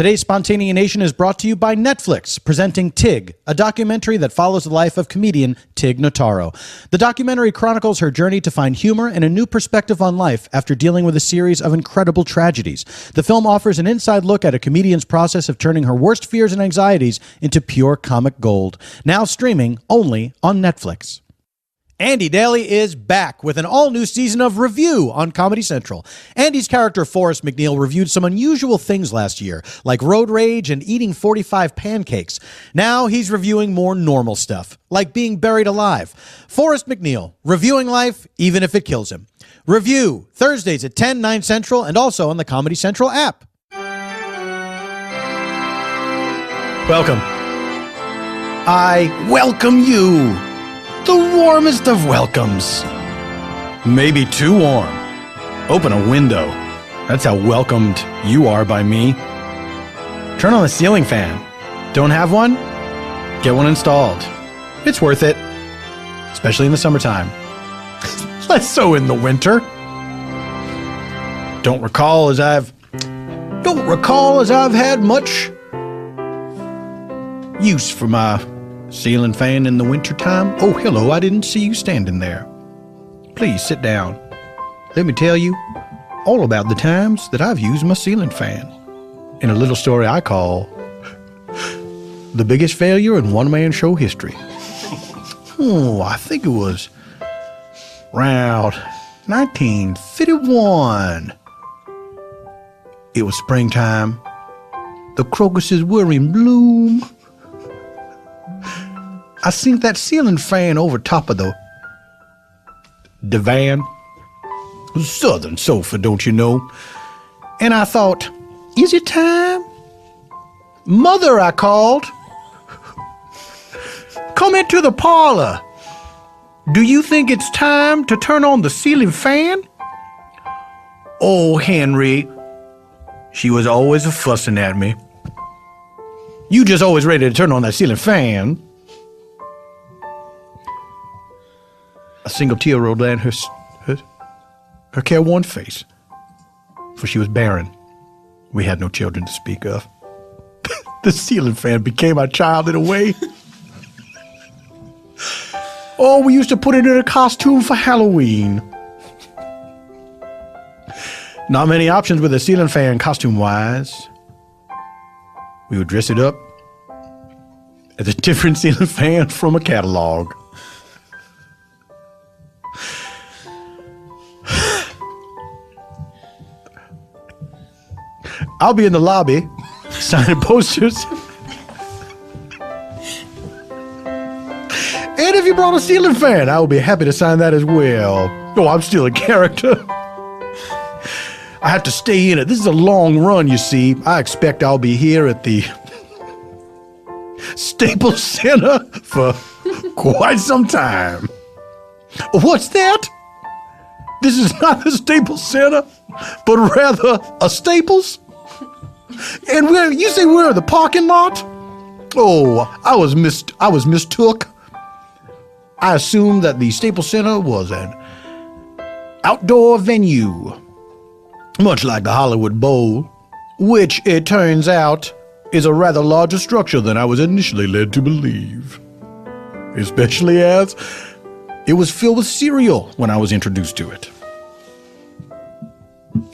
Today's Spontaneanation is brought to you by Netflix, presenting Tig, a documentary that follows the life of comedian Tig Notaro. The documentary chronicles her journey to find humor and a new perspective on life after dealing with a series of incredible tragedies. The film offers an inside look at a comedian's process of turning her worst fears and anxieties into pure comic gold. Now streaming only on Netflix. Andy Daly is back with an all-new season of Review on Comedy Central. Andy's character Forrest McNeil reviewed some unusual things last year, like road rage and eating 45 pancakes. Now he's reviewing more normal stuff, like being buried alive. Forrest McNeil, reviewing life even if it kills him. Review, Thursdays at 10, 9 Central, and also on the Comedy Central app. Welcome. I welcome you. The warmest of welcomes. Maybe too warm. Open a window. That's how welcomed you are by me. Turn on the ceiling fan. Don't have one? Get one installed. It's worth it. Especially in the summertime. Less so in the winter. Don't recall as I've had much use for my ceiling fan in the wintertime. Oh, hello, I didn't see you standing there. Please sit down. Let me tell you all about the times that I've used my ceiling fan in a little story I call The Biggest Failure in One-Man Show History. I think it was around 1951. It was springtime. The crocuses were in bloom. I seen that ceiling fan over top of the divan. Southern sofa, don't you know? And I thought, is it time? Mother, I called. Come into the parlor. Do you think it's time to turn on the ceiling fan? Oh, Henry. She was always fussing at me. You just always ready to turn on that ceiling fan. A single tear rolled down her careworn face, for she was barren. We had no children to speak of. The ceiling fan became our child in a way. Oh, we used to put it in a costume for Halloween. Not many options with a ceiling fan costume-wise. We would dress it up as a different ceiling fan from a catalog. I'll be in the lobby signing posters. And if you brought a ceiling fan, I will be happy to sign that as well. Oh, I'm still a character. I have to stay in it. This is a long run, you see. I expect I'll be here at the Staples Center for quite some time. What's that? This is not the Staples Center, but rather a Staples? And where you say we're in the parking lot? Oh, I was mistook. I assumed that the Staples Center was an outdoor venue, much like the Hollywood Bowl, which it turns out is a rather larger structure than I was initially led to believe. Especially as it was filled with cereal when I was introduced to it.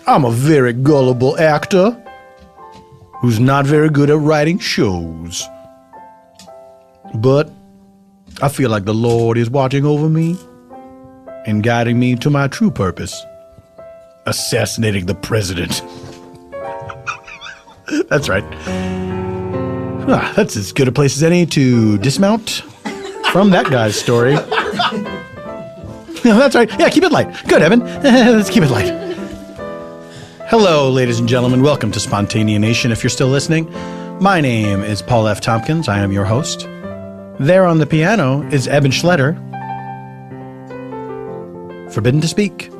I'm a very gullible actor who's not very good at writing shows. But I feel like the Lord is watching over me and guiding me to my true purpose, assassinating the president. That's right. That's as good a place as any to dismount from that guy's story. That's right. Yeah, keep it light. Good, Evan. Let's keep it light. Hello, ladies and gentlemen. Welcome to Spontaneanation. If you're still listening, my name is Paul F. Tompkins. I am your host. There on the piano is Eban Schletter. Forbidden to speak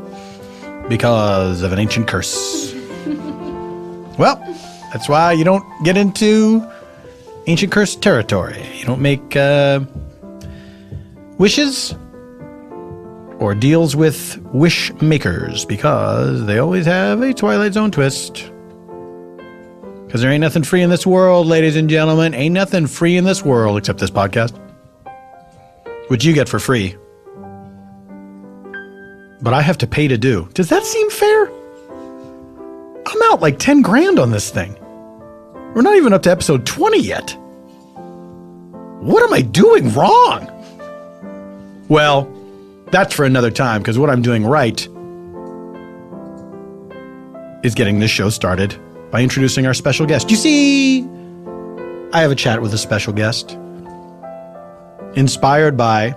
because of an ancient curse. Well, that's why you don't get into ancient curse territory. You don't make wishes or deals with wish makers because they always have a Twilight Zone twist. Because there ain't nothing free in this world, ladies and gentlemen. Ain't nothing free in this world except this podcast, which you get for free. But I have to pay to do. Does that seem fair? I'm out like 10 grand on this thing. We're not even up to episode 20 yet. What am I doing wrong? Well, that's for another time, because what I'm doing right is getting this show started by introducing our special guest. You see, I have a chat with a special guest inspired by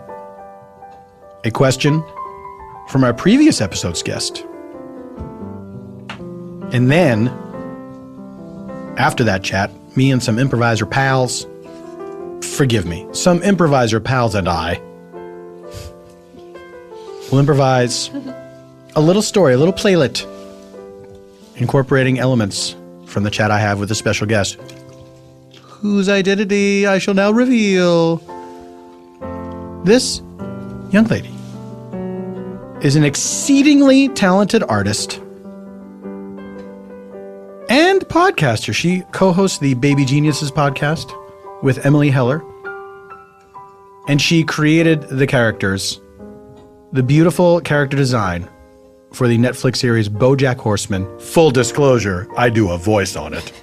a question from our previous episode's guest. And then, after that chat, me and some improviser pals, some improviser pals and I will improvise a little story, a little playlet, incorporating elements from the chat I have with a special guest, whose identity I shall now reveal. This young lady is an exceedingly talented artist and podcaster. She co-hosts the Baby Geniuses podcast with Emily Heller. And she created the characters, the beautiful character design for the Netflix series BoJack Horseman. Full disclosure, I do a voice on it.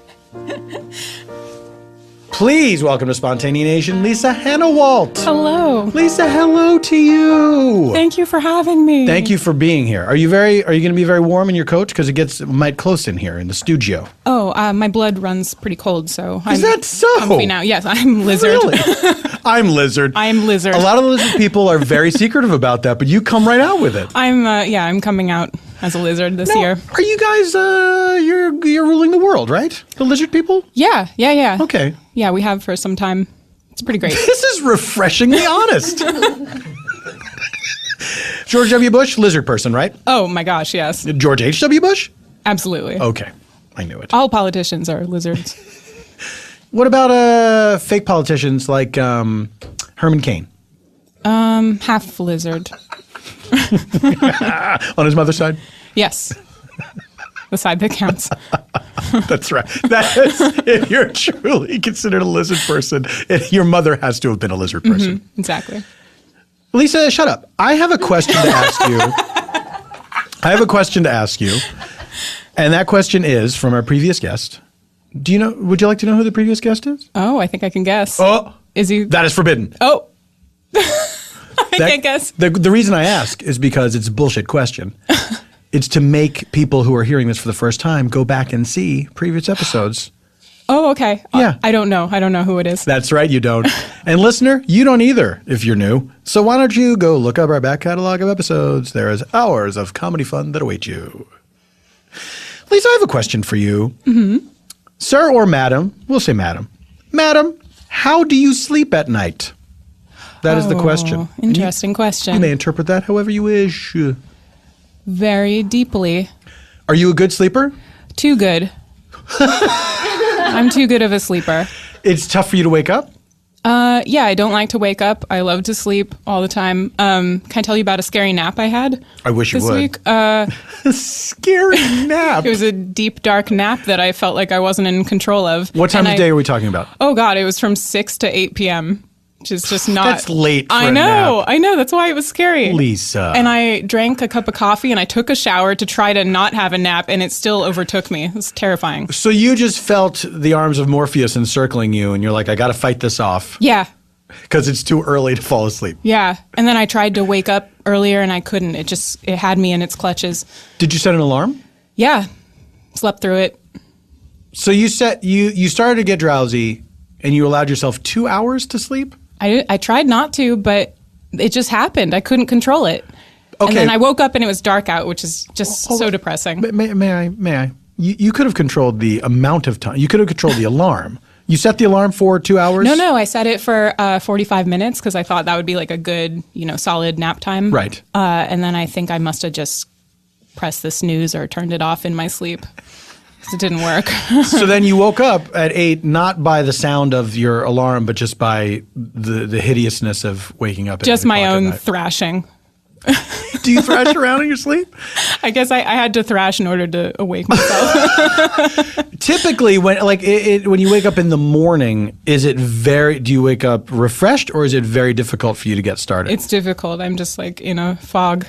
Please welcome to Spontaneanation, Lisa Hanawalt. Hello. Lisa, hello to you. Thank you for having me. Thank you for being here. Are you going to be very warm in your coat? Because it might close in here in the studio. Oh, my blood runs pretty cold, so Is that so? comfy now. Yes, I'm lizard. Really? I'm lizard. I'm lizard. A lot of lizard people are very secretive about that, but you come right out with it. I'm coming out as a lizard this year. Are you guys, you're ruling the world, right? The lizard people? Yeah. Okay. Yeah, we have for some time. It's pretty great. This is refreshingly honest. George W. Bush, lizard person, right? Oh my gosh, yes. George H.W. Bush? Absolutely. Okay, I knew it. All politicians are lizards. What about fake politicians like Herman Cain? Half lizard. On his mother's side? Yes. The side that counts. That's right. That is, if you're truly considered a lizard person, your mother has to have been a lizard person. Mm-hmm, exactly. Lisa, shut up. I have a question to ask you. And that question is from our previous guest. Would you like to know who the previous guest is? Oh, I think I can guess. Oh. Is he? That is forbidden. Oh. I can't guess. The reason I ask is because it's a bullshit question. It's to make people who are hearing this for the first time go back and see previous episodes. Oh, okay. Yeah. I don't know who it is. That's right, you don't. And listener, you don't either if you're new. So why don't you go look up our back catalog of episodes. There is hours of comedy fun that await you. Lisa, I have a question for you. Mm-hmm. Sir or madam, we'll say madam. Madam, how do you sleep at night? That is the question. Interesting question. You may interpret that however you wish. Very deeply. Are you a good sleeper? Too good. I'm too good of a sleeper. It's tough for you to wake up? Yeah, I don't like to wake up. I love to sleep all the time. Can I tell you about a scary nap I had? I wish you this would. Week? Scary nap. It was a deep, dark nap that I felt like I wasn't in control of. What time of day are we talking about? Oh, God, it was from 6 to 8 p.m., which is just not... That's late for I a know. nap. I know. That's why it was scary. Lisa. And I drank a cup of coffee and I took a shower to try to not have a nap, and it still overtook me. It was terrifying. So you just felt the arms of Morpheus encircling you, and you're like, I got to fight this off. Yeah. Because it's too early to fall asleep. Yeah. And then I tried to wake up earlier and I couldn't. It had me in its clutches. Did you set an alarm? Yeah. Slept through it. So you started to get drowsy and you allowed yourself 2 hours to sleep? I tried not to, but it just happened. I couldn't control it. Okay. And then I woke up and it was dark out, which is just so depressing. May I? You could have controlled the amount of time. You could have controlled the alarm. You set the alarm for 2 hours? No. I set it for 45 minutes because I thought that would be like a good, solid nap time. Right. And then I think I must have just pressed the snooze or turned it off in my sleep because it didn't work. So then you woke up at 8, not by the sound of your alarm, but just by the hideousness of waking up at just 8 my o'clock own at night. thrashing. Do you thrash around in your sleep? I guess I had to thrash in order to awake myself. Typically, when when you wake up in the morning, do you wake up refreshed, or is it very difficult for you to get started? It's difficult. I'm just like in a fog.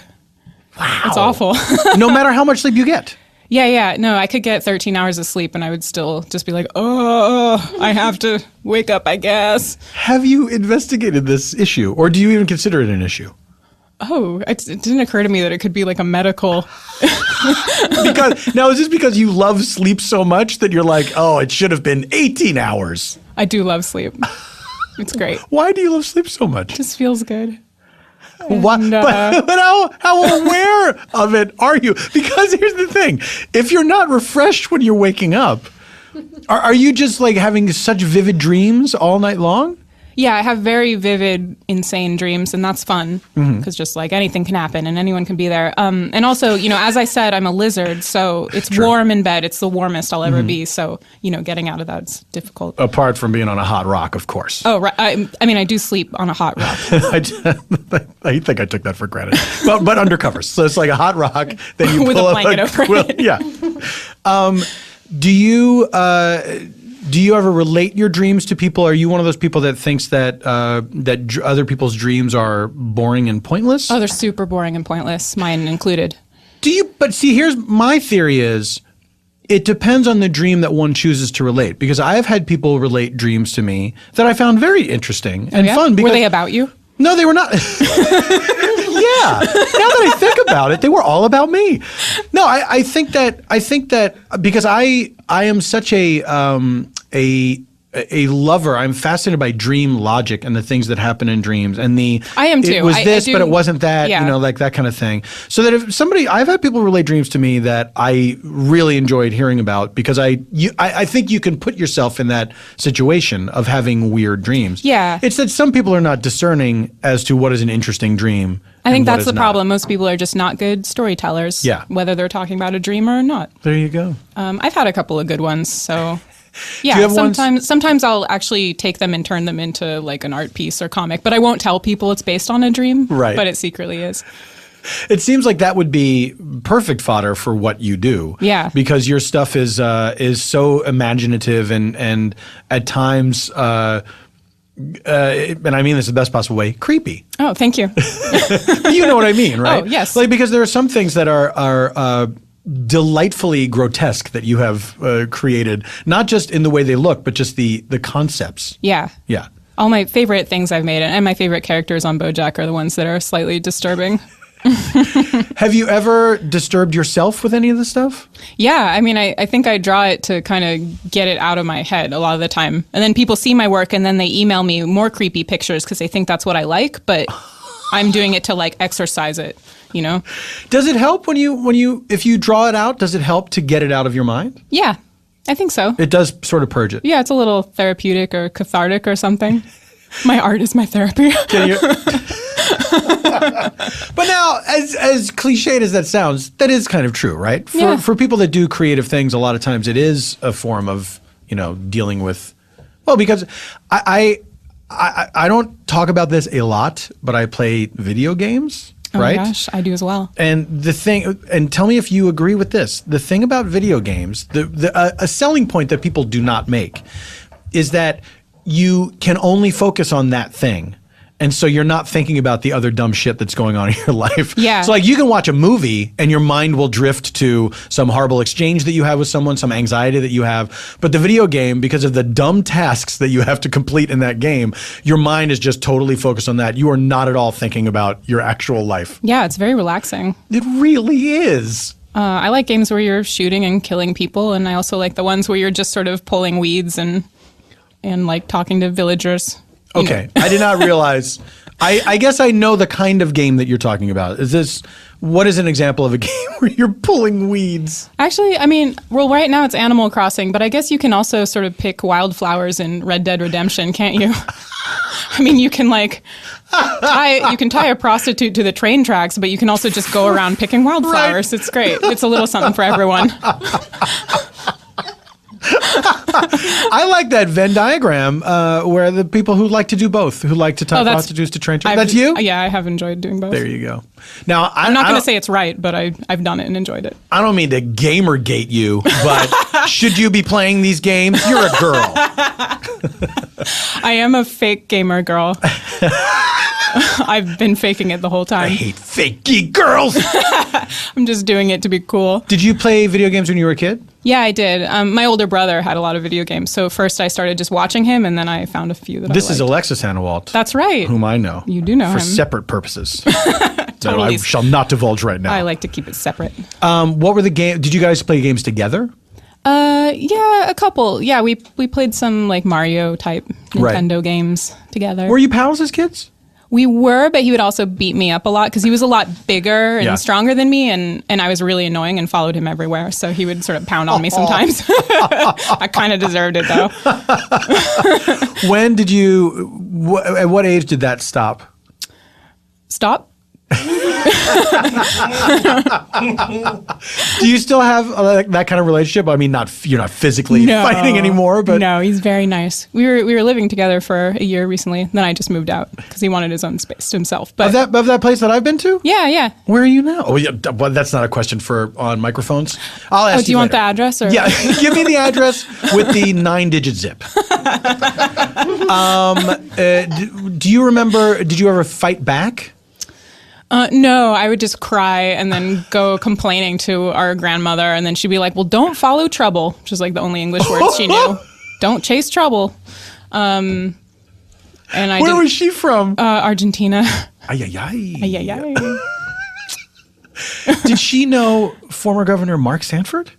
Wow. It's awful. No matter how much sleep you get. Yeah. No, I could get 13 hours of sleep and I would still just be like, oh, I have to wake up, I guess. Have you investigated this issue, or do you even consider it an issue? Oh, it didn't occur to me that it could be like a medical. Now, is this because you love sleep so much that you're like, oh, it should have been 18 hours? I do love sleep. It's great. Why do you love sleep so much? It just feels good. What? But how aware of it are you? Because here's the thing. If you're not refreshed when you're waking up, are you just like having such vivid dreams all night long? Yeah, I have very vivid, insane dreams, and that's fun because just like anything can happen and anyone can be there. And also, as I said, I'm a lizard, so it's warm in bed. It's the warmest I'll ever be. So, getting out of that's difficult. Apart from being on a hot rock, of course. Oh, right. I do sleep on a hot rock. I think I took that for granted. But under covers. So it's like a hot rock. Then you with pull a blanket over it. Yeah. Do you ever relate your dreams to people? Are you one of those people that thinks that other people's dreams are boring and pointless? Oh, they're super boring and pointless, mine included. But see, here's my theory is it depends on the dream that one chooses to relate. Because I've had people relate dreams to me that I found very interesting and fun. Because, were they about you? No, they were not. Yeah. Now that I think about it, they were all about me. No, I think that because I am such a lover. I'm fascinated by dream logic and the things that happen in dreams. And I am too. It was but it wasn't that, like that kind of thing. So that if I've had people relate dreams to me that I really enjoyed hearing about because I think you can put yourself in that situation of having weird dreams. Yeah. It's that some people are not discerning as to what is an interesting dream. I think that's the problem. Most people are just not good storytellers. Yeah. Whether they're talking about a dream or not. There you go. I've had a couple of good ones, so... Yeah, do you have sometimes I'll actually take them and turn them into like an art piece or comic, but I won't tell people it's based on a dream, right. But it secretly is. It seems like that would be perfect fodder for what you do. Yeah. Because your stuff is so imaginative and at times, and I mean this in the best possible way, creepy. Oh, thank you. You know what I mean, right? Oh, yes. Like because there are some things that are delightfully grotesque that you have created, not just in the way they look, but just the concepts. Yeah. Yeah. All my favorite things I've made, and my favorite characters on BoJack are the ones that are slightly disturbing. Have you ever disturbed yourself with any of this stuff? Yeah. I mean, I think I draw it to kind of get it out of my head a lot of the time. And then people see my work and then they email me more creepy pictures because they think that's what I like, but I'm doing it to like exercise it. Does it help if you draw it out, does it help to get it out of your mind? Yeah, I think so. It does sort of purge it. Yeah, it's a little therapeutic or cathartic or something. My art is my therapy. But now, as cliched as that sounds, that is kind of true, right? For people that do creative things, a lot of times it is a form of, dealing with, because I don't talk about this a lot, but I play video games. Right? Oh my gosh, I do as well. And and tell me if you agree with this. The thing about video games, a selling point that people do not make is that you can only focus on that thing. And so you're not thinking about the other dumb shit that's going on in your life. Yeah. So like you can watch a movie and your mind will drift to some horrible exchange that you have with someone, some anxiety that you have. But the video game, because of the dumb tasks that you have to complete in that game, your mind is just totally focused on that. You are not at all thinking about your actual life. Yeah, it's very relaxing. It really is. I like games where you're shooting and killing people. And I also like the ones where you're just sort of pulling weeds and like talking to villagers. Okay, I did not realize. I guess I know the kind of game that you're talking about. What is an example of a game where you're pulling weeds? Actually, I mean, right now it's Animal Crossing, but I guess you can also sort of pick wildflowers in Red Dead Redemption, can't you? I mean, you can tie a prostitute to the train tracks, but you can also just go around picking wildflowers. Right. It's great. It's a little something for everyone. I like that Venn diagram where the people who like to do both, who like to talk prostitutes to train. That's you? Yeah, I have enjoyed doing both. There you go. Now, I'm not going to say it's right, but I've done it and enjoyed it. I don't mean to gamergate you, but should you be playing these games? You're a girl. I am a fake gamer girl. I've been faking it the whole time. I hate fake geek girls. I'm just doing it to be cool. Did you play video games when you were a kid? Yeah, I did. My older brother had a lot of video games. So first I started just watching him, and then I found a few that I liked. This is Alexis Hanawalt. That's right. Whom I know. You do know for him. separate purposes. Totally. I shall not divulge right now. I like to keep it separate. What were the games? Did you guys play games together? Yeah, a couple. Yeah, we played some like Mario type Nintendo games together. Were you pals as kids? We were, but he would also beat me up a lot because he was a lot bigger and stronger than me, and I was really annoying and followed him everywhere. So he would sort of pound on me sometimes. I kind of deserved it, though. When did you, at what age did that stop? Stop? Do you still have that kind of relationship? I mean, you're not physically fighting anymore, but no, he's very nice. We were living together for a year recently. Then I just moved out because he wanted his own space to himself. But of that place that I've been to? Yeah. Where are you now? Oh, yeah. Well, that's not a question for on microphones. I'll ask you. Do you want later. the address? Or? Yeah, give me the address with the 9-digit zip. Do you remember? Did you ever fight back? No, I would just cry and then go complaining to our grandmother, and then she'd be like, "Well, don't follow trouble," which is like the only English words she knew. Don't chase trouble. And Where was she from? Argentina. Ay, ay, ay. Ay, ay, ay. Did she know former Governor Mark Sanford?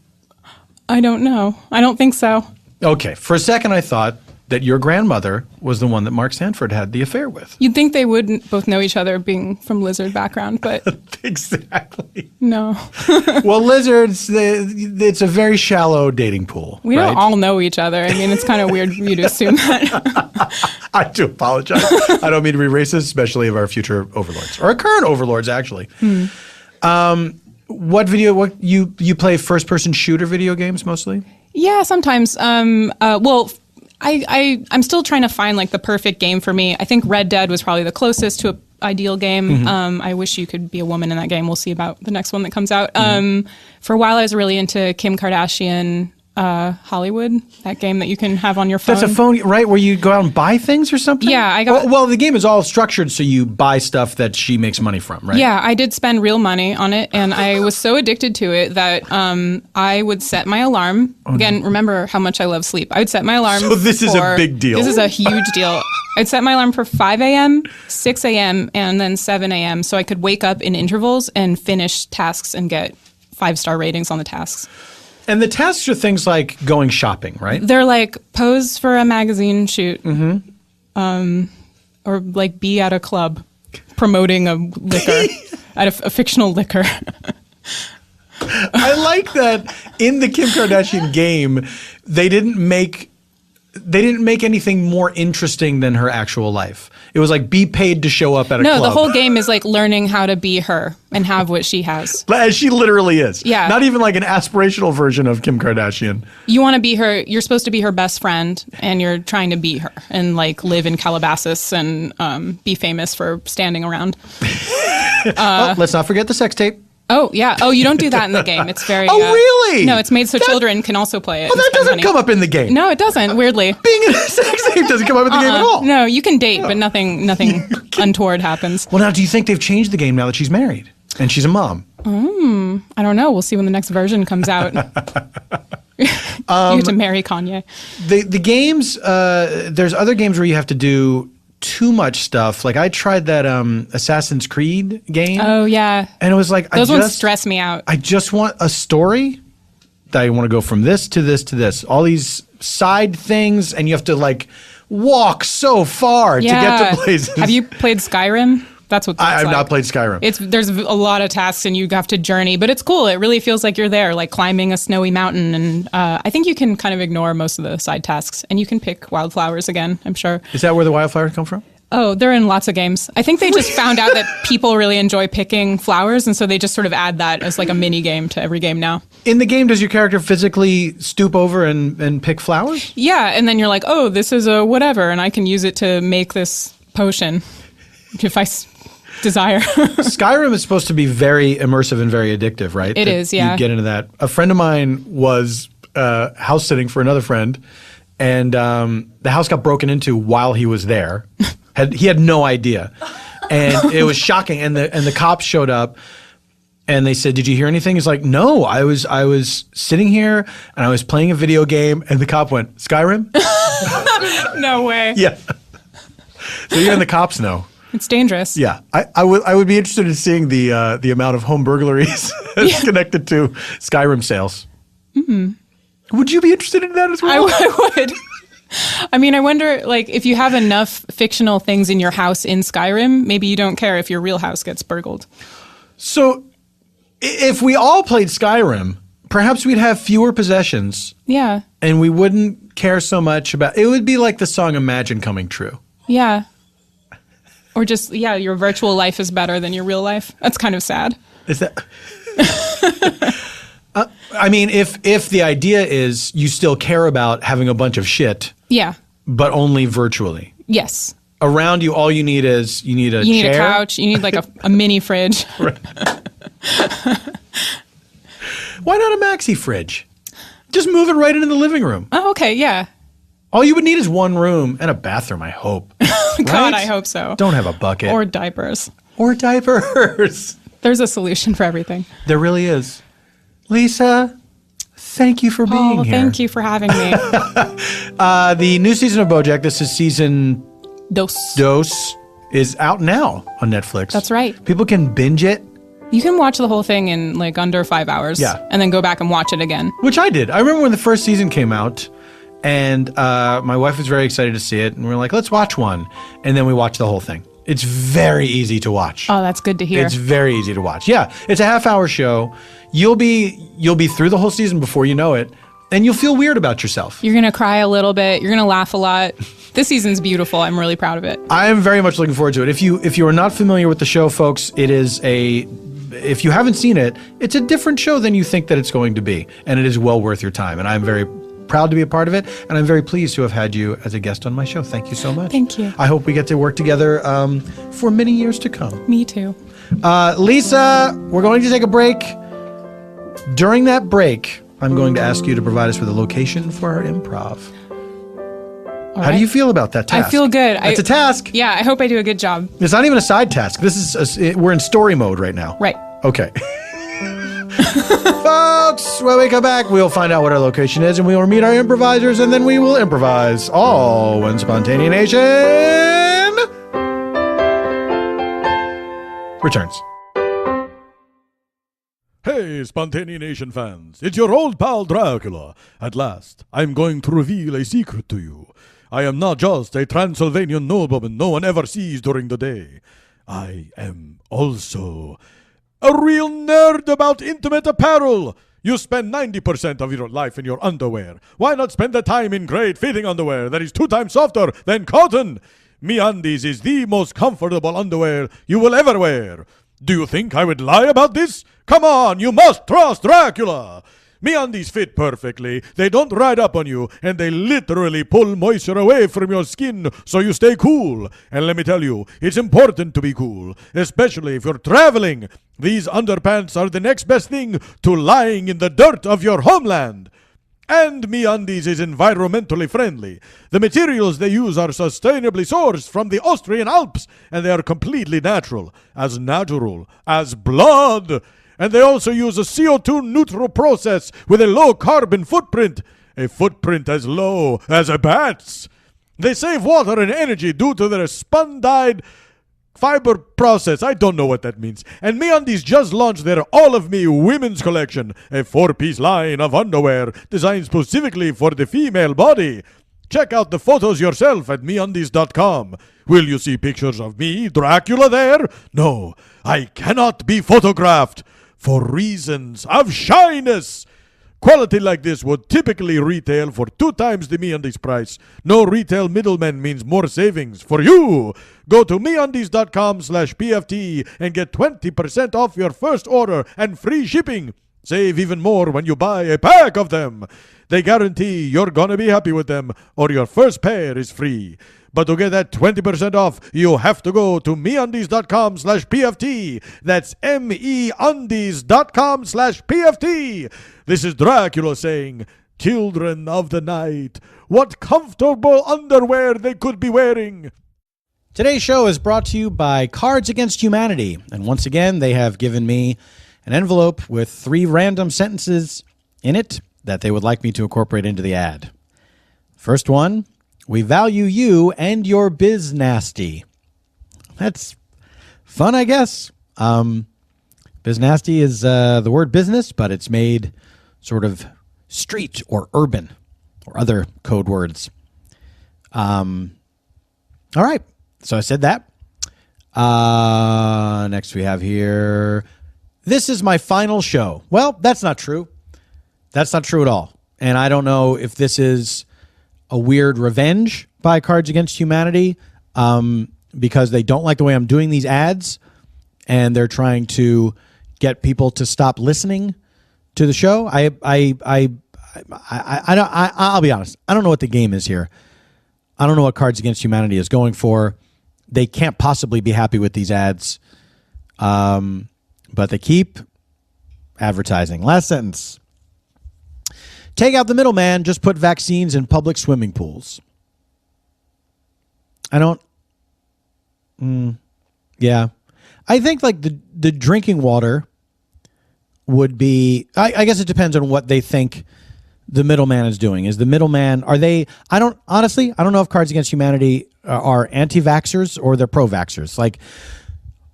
I don't know. I don't think so. Okay, for a second I thought that your grandmother was the one that Mark Sanford had the affair with. You'd think they would both know each other being from lizard background, but Exactly. no. Well, lizards, it's a very shallow dating pool. We don't all know each other. I mean, it's kind of weird for you to assume that. I do apologize. I don't mean to be racist, especially of our future overlords. Or our current overlords, actually. What you play first-person shooter video games mostly? Yeah, sometimes. I'm still trying to find like the perfect game for me. I think Red Dead was probably the closest to an ideal game. I wish you could be a woman in that game. We'll see about the next one that comes out. For a while, I was really into Kim Kardashian Hollywood, that game that you can have on your phone. That's a phone, right, where you go out and buy things or something? Yeah. Well, the game is all structured so you buy stuff that she makes money from, right? Yeah, I did spend real money on it, and I was so addicted to it that I would set my alarm. Again, remember how much I love sleep. I would set my alarm So this is a big deal. This is a huge deal. I'd set my alarm for 5 a.m., 6 a.m., and then 7 a.m. so I could wake up in intervals and finish tasks and get 5-star ratings on the tasks. And the tasks are things like going shopping, right? They're like pose for a magazine shoot, or like be at a club promoting a liquor, at a fictional liquor. I like that in the Kim Kardashian game, they didn't make anything more interesting than her actual life. It was like be paid to show up at a club. No, the whole game is like learning how to be her and have what she has. As she literally is. Yeah. Not even like an aspirational version of Kim Kardashian. You want to be her, you're supposed to be her best friend, and you're trying to be her and like live in Calabasas and be famous for standing around. Let's not forget the sex tape. Oh, yeah. Oh, you don't do that in the game. It's very... Oh, really? No, it's made so children can also play it. Oh, that doesn't come up in the game. No, it doesn't, weirdly. Being in a sex tape doesn't come up in the game at all. No, you can date, but nothing untoward happens. Well, now, do you think they've changed the game now that she's married and she's a mom? I don't know. We'll see when the next version comes out. You have to marry Kanye. The games, there's other games where you have to do too much stuff. Like I tried that Assassin's Creed game. Oh, yeah. And it was like, Those ones stress me out. I just want a story that I want to go from this to this to this. All these side things, and you have to like walk so far to get to places. Have you played Skyrim? That's what that's I've not played Skyrim. There's a lot of tasks and you have to journey, but it's cool. It really feels like you're there, like climbing a snowy mountain. And I think you can kind of ignore most of the side tasks, and you can pick wildflowers again, I'm sure. Is that where the wildflowers come from? Oh, they're in lots of games. I think they just found out that people really enjoy picking flowers, and so they just sort of add that as like a mini game to every game now. In the game, does your character physically stoop over and pick flowers? Yeah, and then you're like, oh, this is a whatever, and I can use it to make this potion if I desire. Skyrim is supposed to be very immersive and very addictive, right? It is, yeah. You get into that. A friend of mine was house sitting for another friend, and the house got broken into while he was there. He had no idea, and it was shocking. And the cops showed up, and they said, "Did you hear anything?" He's like, "No, I was sitting here and I was playing a video game." And the cop went, "Skyrim?" No way. Yeah. So you're in the cops know. It's dangerous. Yeah, I would be interested in seeing the amount of home burglaries connected to Skyrim sales. Mm-hmm. Would you be interested in that as well? I would. I mean, I wonder, like, if you have enough fictional things in your house in Skyrim, maybe you don't care if your real house gets burgled. So, if we all played Skyrim, perhaps we'd have fewer possessions. Yeah. And we wouldn't care so much about... It would be like the song Imagine coming true. Yeah. Or just, yeah, your virtual life is better than your real life. That's kind of sad. Is that... I mean, if the idea is you still care about having a bunch of shit... Yeah. But only virtually. Yes. Around you, all you need is you need a chair. You need a couch. You need like a mini fridge. Right. Why not a maxi fridge? Just move it right into the living room. Oh, okay, yeah. All you would need is one room and a bathroom, I hope. God, I hope so. Don't have a bucket. Or diapers. Or diapers. There's a solution for everything. There really is. Lisa, thank you for being here. Thank you for having me. The new season of BoJack, this is season Dos, is out now on Netflix. That's right. People can binge it. You can watch the whole thing in like under 5 hours. Yeah. And then go back and watch it again. Which I did. I remember when the first season came out, and my wife was very excited to see it, and we were like, let's watch one. And then we watched the whole thing. It's very easy to watch. Oh, that's good to hear. It's very easy to watch. Yeah, it's a half-hour show. You'll be through the whole season before you know it, and you'll feel weird about yourself. You're gonna cry a little bit. You're gonna laugh a lot. This season's beautiful. I'm really proud of it. I am very much looking forward to it. If you are not familiar with the show, folks, it is if you haven't seen it, it's a different show than you think that it's going to be, and it is well worth your time. And I'm very proud to be a part of it, and I'm very pleased to have had you as a guest on my show. Thank you so much. Thank you. I hope we get to work together for many years to come. Me too. Lisa, we're going to take a break. During that break, I'm going to ask you to provide us with a location for our improv. How do you feel about that task? I feel good. It's a task. Yeah, I hope I do a good job. It's not even a side task. We're in story mode right now. Right. Okay. Folks, when we come back, we'll find out what our location is, and we will meet our improvisers, and then we will improvise. All when Spontaneanation returns. Hey, Spontaneanation fans, it's your old pal Dracula. At last, I'm going to reveal a secret to you. I am not just a Transylvanian nobleman no one ever sees during the day. I am also a real nerd about intimate apparel. You spend 90% of your life in your underwear. Why not spend the time in great fitting underwear that is 2 times softer than cotton? MeUndies is the most comfortable underwear you will ever wear. Do you think I would lie about this? Come on, you must trust Dracula. MeUndies fit perfectly, they don't ride up on you, and they literally pull moisture away from your skin so you stay cool. And let me tell you, it's important to be cool, especially if you're traveling. These underpants are the next best thing to lying in the dirt of your homeland. And MeUndies is environmentally friendly. The materials they use are sustainably sourced from the Austrian Alps, and they are completely natural as blood. And they also use a CO2 neutral process with a low carbon footprint, a footprint as low as a bat's. They save water and energy due to their spun-dyed fiber process. I don't know what that means. And MeUndies just launched their All of Me women's collection, a 4-piece line of underwear designed specifically for the female body. Check out the photos yourself at MeUndies.com. Will you see pictures of me, Dracula, there? No, I cannot be photographed for reasons of shyness. Quality like this would typically retail for 2 times the MeUndies price. No retail middleman means more savings for you. Go to MeUndies.com/PFT and get 20% off your first order and free shipping. Save even more when you buy a pack of them. They guarantee you're gonna be happy with them, or your first pair is free. But to get that 20% off, you have to go to MeUndies.com/PFT. That's MEUndies.com/PFT. This is Dracula saying, children of the night, what comfortable underwear they could be wearing. Today's show is brought to you by Cards Against Humanity. And once again, they have given me an envelope with 3 random sentences in it that they would like me to incorporate into the ad. First one, we value you and your biz nasty. That's fun, I guess. Biz nasty is the word business, but it's made sort of street or urban or other code words. All right. So I said that. Next we have here, this is my final show. Well, that's not true. That's not true at all. And I don't know if this is a weird revenge by Cards Against Humanity because they don't like the way I'm doing these ads and they're trying to get people to stop listening to the show. I'll be honest. I don't know what the game is here. I don't know what Cards Against Humanity is going for. They can't possibly be happy with these ads. But they keep advertising. Last sentence. Take out the middleman. Just put vaccines in public swimming pools. I don't. Yeah. I think like the drinking water would be. I guess it depends on what they think the middleman is doing. Is the middleman, are they, I don't know if Cards Against Humanity are anti-vaxxers or they're pro-vaxxers. Like,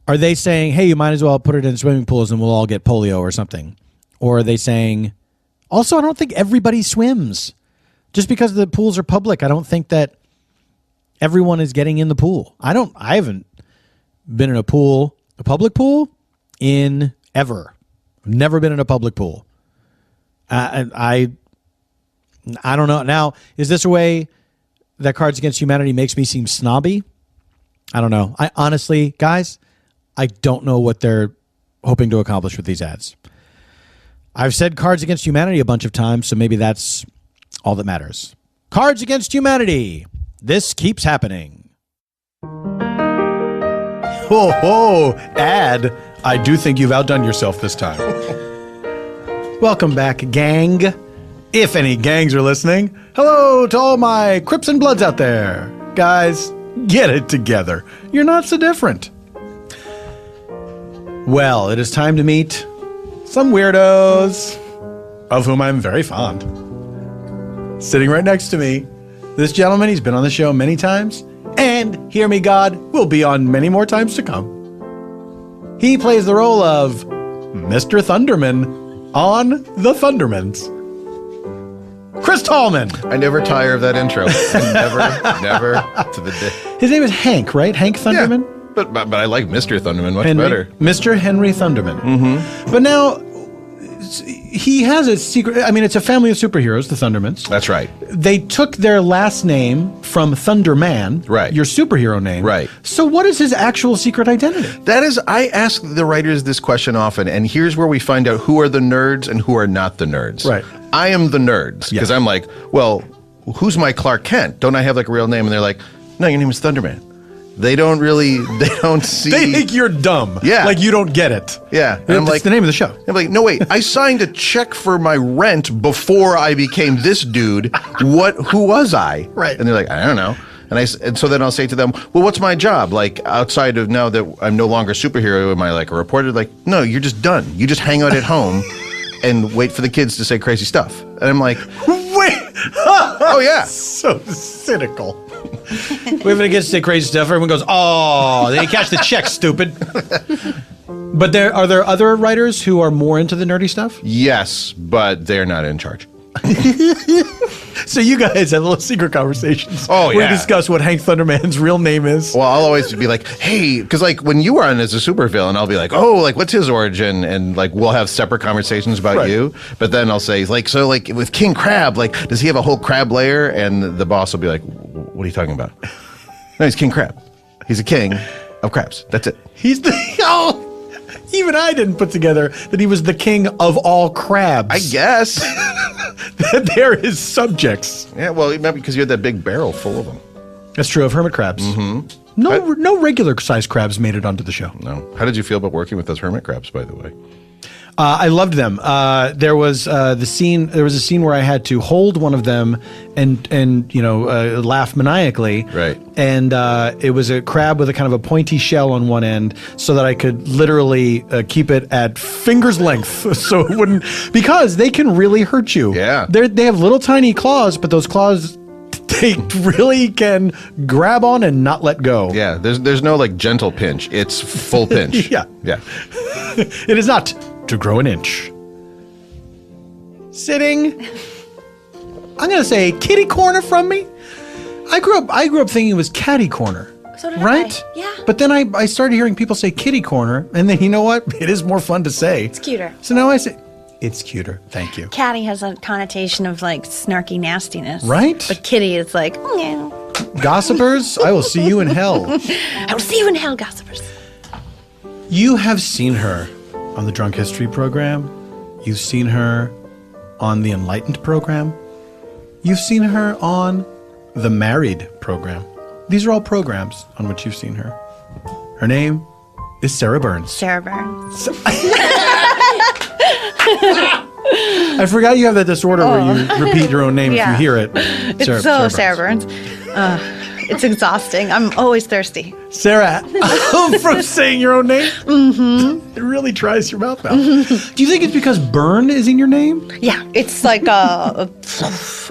are they saying, hey, you might as well put it in swimming pools and we'll all get polio or something? Or are they saying, also, I don't think everybody swims. Just because the pools are public, I don't think that everyone is getting in the pool. I haven't been in a pool, a public pool, in ever. Never been in a public pool. I don't know. Now, is this a way that Cards Against Humanity makes me seem snobby? I don't know. I honestly, guys, I don't know what they're hoping to accomplish with these ads. I've said Cards Against Humanity a bunch of times, so maybe that's all that matters. Cards Against Humanity. This keeps happening. Whoa, ad. I do think you've outdone yourself this time. Welcome back, gang. If any gangs are listening, hello to all my Crips and Bloods out there. Guys, get it together. You're not so different. Well, it is time to meet some weirdos, of whom I'm very fond. Sitting right next to me, this gentleman, he's been on the show many times, and, hear me God, will be on many more times to come. He plays the role of Mr. Thunderman on The Thundermans. Chris Tallman. I never tire of that intro. I never to the day. His name is Hank, right? Hank Thunderman? Yeah, but I like Mr. Thunderman much Henry, better. Mr. Henry Thunderman. Mm-hmm. But now, he has a secret. I mean, it's a family of superheroes, the Thundermans. That's right. They took their last name from Thunderman, right? Your superhero name, right? So, what is his actual secret identity? That is, I ask the writers this question often, and here's where we find out who are the nerds and who are not the nerds. Right. I am the nerds because I'm like, well, who's my Clark Kent? Don't I have like a real name? And they're like, no, your name is Thunderman. They don't see. They think you're dumb. Yeah. Like you don't get it. Yeah. And I'm it's like, the name of the show. I'm like, no, wait, I signed a check for my rent before I became this dude. Who was I? Right. And they're like, I don't know. And so then I'll say to them, well, what's my job? Like outside of now that I'm no longer a superhero, am I like a reporter? Like, no, you're just done. You just hang out at home and wait for the kids to say crazy stuff. And I'm like, wait. Oh, yeah. So cynical. Wait for the kids to say crazy stuff. Everyone goes, oh, they catch the check, stupid. But are there other writers who are more into the nerdy stuff? Yes, but they're not in charge. So you guys had little secret conversations. Oh, where yeah. you discuss what Hank Thunderman's real name is. Well, I'll always be like, hey, because like when you were on as a supervillain, I'll be like, oh, like what's his origin? And like we'll have separate conversations about Right. you. But then I'll say like, so like with King Crab, like does he have a whole crab layer? And the boss will be like, what are you talking about? No, he's King Crab. He's a king of crabs. That's it. He's the even I didn't put together that he was the king of all crabs. I guess. That they're his subjects. Yeah, well, maybe because you had that big barrel full of them. That's true of hermit crabs. Mm-hmm. No regular sized crabs made it onto the show. No. How did you feel about working with those hermit crabs, by the way? I loved them. There was the scene. There was a scene where I had to hold one of them and laugh maniacally. Right. And it was a crab with a kind of a pointy shell on one end, so that I could literally keep it at finger's length, so it wouldn't, because they can really hurt you. Yeah. They have little tiny claws, but those claws, they really can grab on and not let go. Yeah, there's no like gentle pinch. It's full pinch. Yeah. Yeah. It is not to grow an inch. Sitting. I'm gonna say kitty corner from me. I grew up thinking it was catty corner. So did right? I. Yeah. But then I started hearing people say kitty corner, and then you know what? It is more fun to say. It's cuter. So now I say it's cuter. Thank you. Catty has a connotation of like snarky nastiness. Right? But kitty is like, meow. Gossipers, I will see you in hell. I will see you in hell, gossipers. You have seen her on the Drunk History program. You've seen her on the Enlightened program. You've seen her on the Married program. These are all programs on which you've seen her. Her name is Sarah Burns. Sarah Burns. I forgot you have that disorder where you repeat your own name if you hear it. It's Sarah Burns. It's exhausting. I'm always thirsty. Sarah, from saying your own name? Mm-hmm. It really tries your mouth out. Do you think it's because burn is in your name? Yeah, it's like an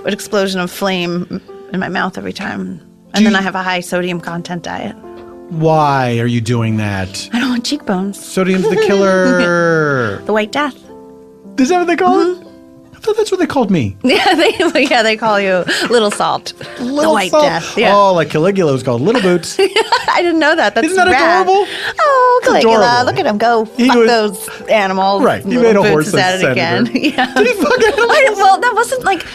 explosion of flame in my mouth every time. And then I have a high sodium content diet. Why are you doing that? I don't want cheekbones. Sodium's the killer. The White Death. Is that what they call it? I thought that's what they called me. Yeah, they call you Little Salt. The White Salt. Death. Yeah. Oh, like Caligula was called Little Boots. I didn't know that. That's Isn't that rad. adorable? Oh, Caligula. Adorable. Look at him go. Fuck those animals. Right. He Little made a Boots horse is at it again. senator. Yeah. Did he fuck animals? Well, that wasn't like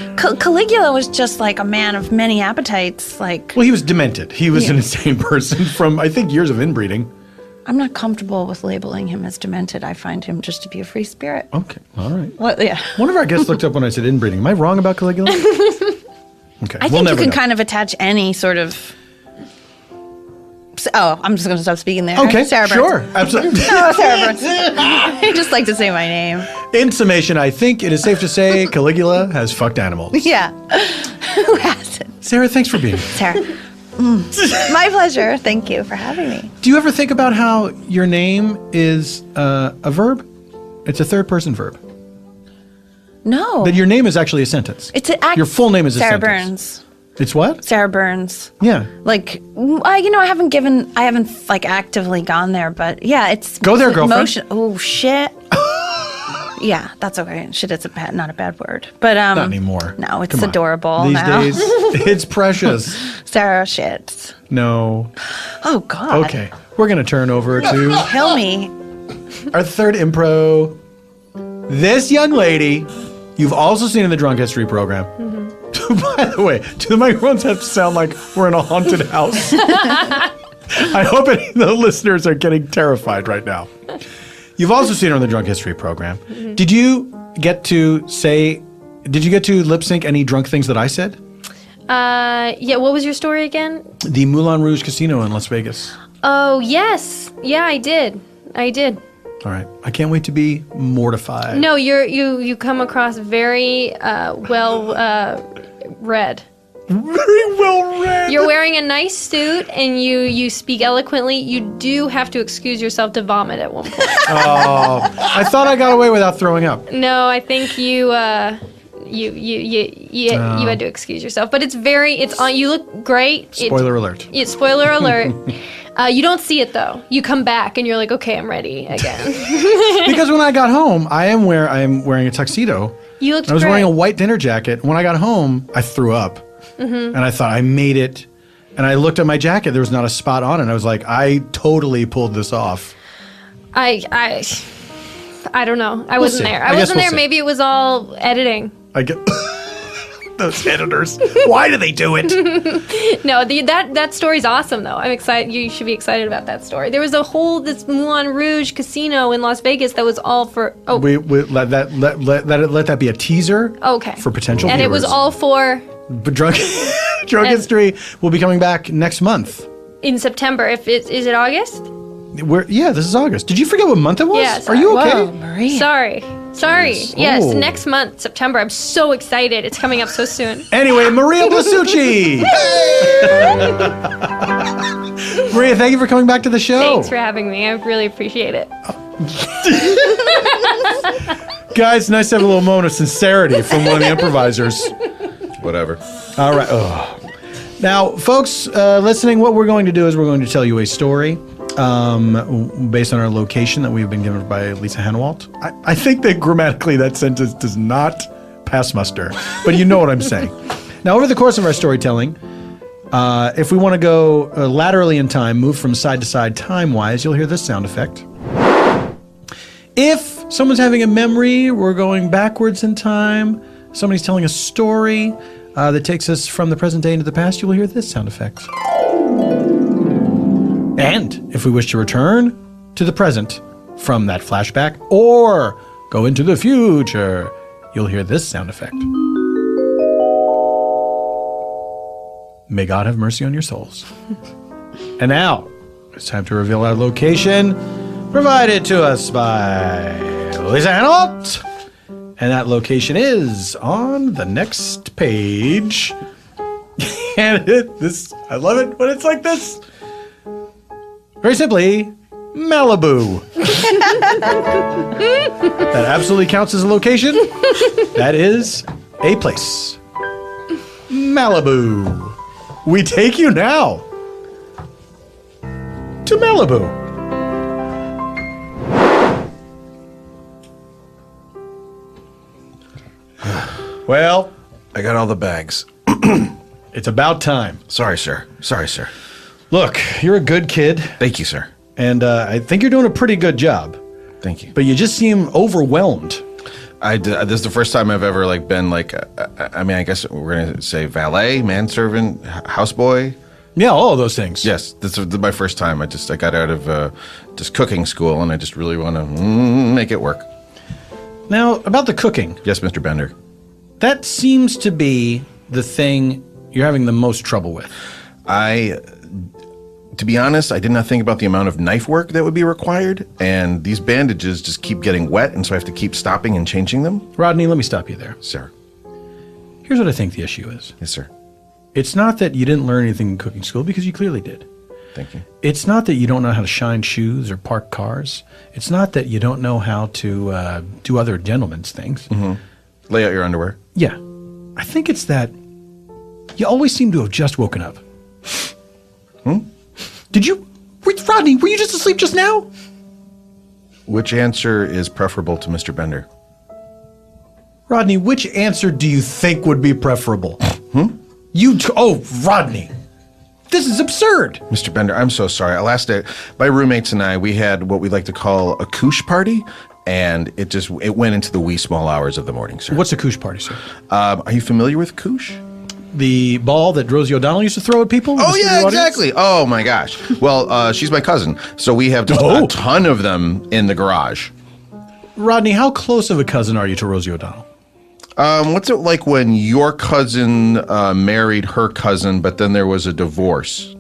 Caligula was just like a man of many appetites. Like, Well, he was demented. He was an insane person from, I think, years of inbreeding. I'm not comfortable with labeling him as demented. I find him just to be a free spirit. Okay. All right. Well, yeah. One of our guests looked up when I said inbreeding. Am I wrong about Caligula? Okay. I think you can kind of attach any sort of. Oh, I'm just going to stop speaking there. Okay, Sarah Burns. sure, absolutely. No, Sarah Burns. I just like to say my name. In summation, I think it is safe to say Caligula has fucked animals. Yeah. Who hasn't? Sarah, thanks for being here. Sarah. My pleasure. Thank you for having me. Do you ever think about how your name is a verb? It's a third-person verb. No. That your name is actually a sentence. It's an act. Your full name is a Sarah sentence. Burns. It's what? Sarah Burns. Yeah. Like, I haven't like actively gone there, but yeah, it's. Go there, girlfriend. Oh, shit. Yeah, that's okay. Shit, it's not a bad word. But Not anymore. No, it's Come on. adorable These now. days, it's precious. Sarah shit. No. Oh, God. Okay. We're going to turn over to Kill me. our third impro. This young lady, you've also seen in the Drunk History program. By the way, do the microphones have to sound like we're in a haunted house? I hope any of the listeners are getting terrified right now. You've also seen her on the Drunk History program. Did you get to lip sync any drunk things that I said? Yeah, what was your story again? The Moulin Rouge Casino in Las Vegas. Oh, yes. Yeah, I did. All right. I can't wait to be mortified. No, you come across very well read. Very well read. You're wearing a nice suit and you speak eloquently. You do have to excuse yourself to vomit at one point. Oh, I thought I got away without throwing up. No, I think you had to excuse yourself. But it's on. You look great. Spoiler alert. Spoiler alert. You don't see it though. You come back and you're like, okay, I'm ready again. Because when I got home, I am wearing a tuxedo. You looked I was great. wearing a white dinner jacket. When I got home, I threw up. And I thought, I made it. And I looked at my jacket. There was not a spot on it. And I was like, I totally pulled this off. I don't know. I wasn't see. there. I I guess wasn't we'll there. see. Maybe it was all editing. I get those editors. Why do they do it? No, that story's awesome though. I'm excited. You should be excited about that story. There was this Moulin Rouge casino in Las Vegas that was all for. Oh, We let that be a teaser. okay. For potential and viewers. it was all for But drunk history will be coming back next month. in September. Is it August? This is August. Did you forget what month it was? Yes. Are you okay? Whoa, Maria. Sorry. Yes, Oh. next month, September. I'm so excited. It's coming up so soon. Anyway, Maria Blasucci. Maria, thank you for coming back to the show. Thanks for having me. I really appreciate it. Guys, nice to have a little moment of sincerity from one of the improvisers. Whatever. All right. Ugh. Now, folks listening, what we're going to do is we're going to tell you a story based on our location that we've been given by Lisa Hanawalt. I think that grammatically that sentence does not pass muster, but you know what I'm saying. Now, over the course of our storytelling, if we want to go laterally in time, move from side to side time-wise, you'll hear this sound effect. If someone's having a memory, we're going backwards in time. Somebody's telling a story that takes us from the present day into the past, you will hear this sound effect. And if we wish to return to the present from that flashback or go into the future, you'll hear this sound effect. May God have mercy on your souls. And now, it's time to reveal our location, provided to us by Lisa Hanawalt. And that location is on the next page. And I love it when it's like this. Very simply, Malibu. That absolutely counts as a location. That is a place. Malibu. We take you now to Malibu. Well, I got all the bags. it's about time. Sorry, sir. Sorry, sir. Look, you're a good kid, Thank you, sir. and I think you're doing a pretty good job. Thank you. But you just seem overwhelmed. This is the first time I've ever been I guess we're gonna say valet, manservant, houseboy. Yeah, all of those things. Yes, this is my first time. I got out of just cooking school, and I just really want to make it work. Now, about the cooking, Yes, Mr. Bender. that seems to be the thing you're having the most trouble with. To be honest, I did not think about the amount of knife work that would be required, and these bandages just keep getting wet, and so I have to keep stopping and changing them. Rodney, let me stop you there. Sir. Here's what I think the issue is. Yes, sir. It's not that you didn't learn anything in cooking school, because you clearly did. Thank you. It's not that you don't know how to shine shoes or park cars. It's not that you don't know how to do other gentlemen's things. Mm-hmm. Lay out your underwear. Yeah. I think it's that you always seem to have just woken up. Rodney, were you just asleep just now? Which answer is preferable to Mr. Bender? Rodney, which answer do you think would be preferable? Rodney, this is absurd. Mr. Bender, I'm so sorry. Last day, my roommates and I, we had what we like to call a couche party, and it went into the wee small hours of the morning, sir. What's a couche party, sir? Are you familiar with couche? The ball that Rosie O'Donnell used to throw at people? Oh, yeah, exactly. Oh, my gosh. Well, she's my cousin, so we have just a ton of them in the garage. Rodney, how close of a cousin are you to Rosie O'Donnell? What's it like when your cousin married her cousin, but then there was a divorce?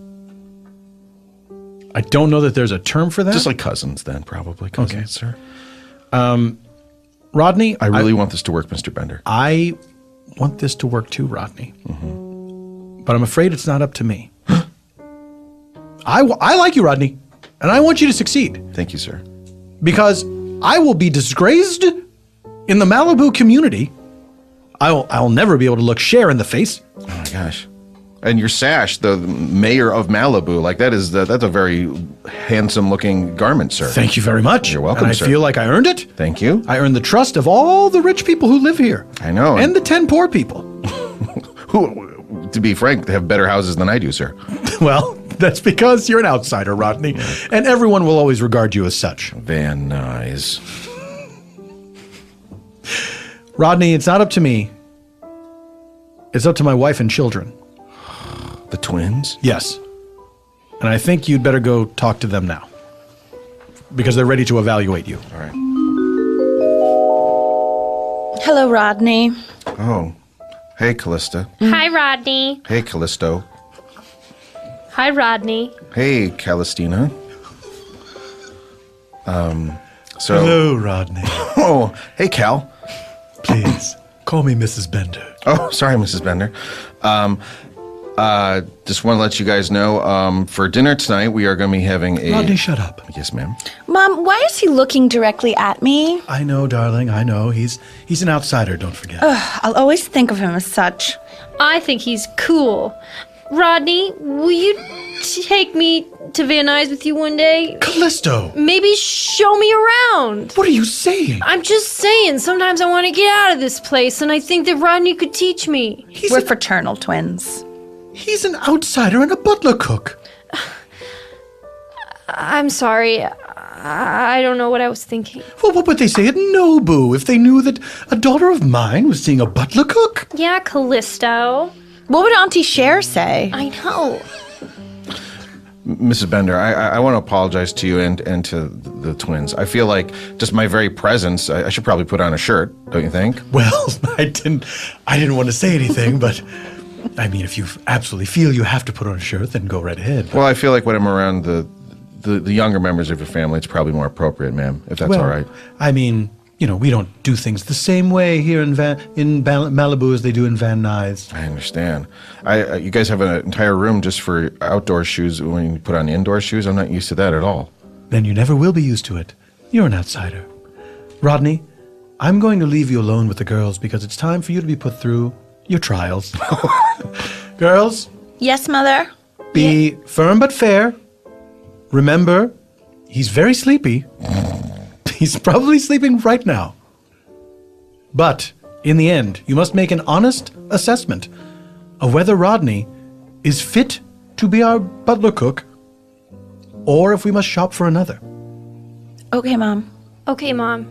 I don't know that there's a term for that. Just like cousins, then, probably. Cousins, sir. Rodney, I really want this to work, Mr. Bender. I want this to work too, Rodney. Mm-hmm. But I'm afraid it's not up to me. I like you, Rodney, and I want you to succeed. Thank you, sir. Because I will be disgraced in the Malibu community. I'll never be able to look Cher in the face. Oh, my gosh. And your sash, the mayor of Malibu, like that's a very handsome-looking garment, sir. Thank you very much. You're welcome, and sir. I feel like I earned it. Thank you. I earned the trust of all the rich people who live here. I know. And the 10 poor people. Who, to be frank, have better houses than I do, sir. Well, that's because you're an outsider, Rodney. And everyone will always regard you as such. Van Nuys. Rodney, it's not up to me. It's up to my wife and children. The twins? Yes. And I think you'd better go talk to them now. Because they're ready to evaluate you. All right. Hello, Rodney. Oh. Hey, Callista. Hi, Rodney. Hey, Callisto. Hi, Rodney. Hey, Callistina. So. Hello, Rodney. Oh, hey, Cal. Please, call me Mrs. Bender. Oh, sorry, Mrs. Bender. Just want to let you guys know, for dinner tonight, we are going to be having a... Rodney, shut up. Yes, ma'am. Mom, why is he looking directly at me? I know, darling, I know. He's an outsider, don't forget. I'll always think of him as such. I think he's cool. Rodney, will you take me to Van Nuys with you one day? Callisto! Maybe show me around. What are you saying? I'm just saying, sometimes I want to get out of this place, and I think that Rodney could teach me. We're fraternal twins. He's an outsider and a butler cook. I'm sorry. I don't know what I was thinking. Well, what would they say at Nobu if they knew that a daughter of mine was seeing a butler cook? Yeah, Callisto. What would Auntie Cher say? I know. Mrs. Bender, I want to apologize to you and to the twins. I feel like just my very presence, I should probably put on a shirt, don't you think? Well, I didn't want to say anything, but I mean, if you absolutely feel you have to put on a shirt, then go right ahead. Well, I feel like when I'm around the younger members of your family, it's probably more appropriate, ma'am, if that's all right. I mean, we don't do things the same way here in Malibu as they do in Van Nuys. I understand. You guys have an entire room just for outdoor shoes when you put on indoor shoes. I'm not used to that at all. Then you never will be used to it. You're an outsider. Rodney, I'm going to leave you alone with the girls because it's time for you to be put through your trials. Girls, Yes, Mother? be firm but fair. Remember, he's very sleepy. He's probably sleeping right now. But, in the end, you must make an honest assessment of whether Rodney is fit to be our butler cook, or if we must shop for another. Okay, Mom. Okay, Mom.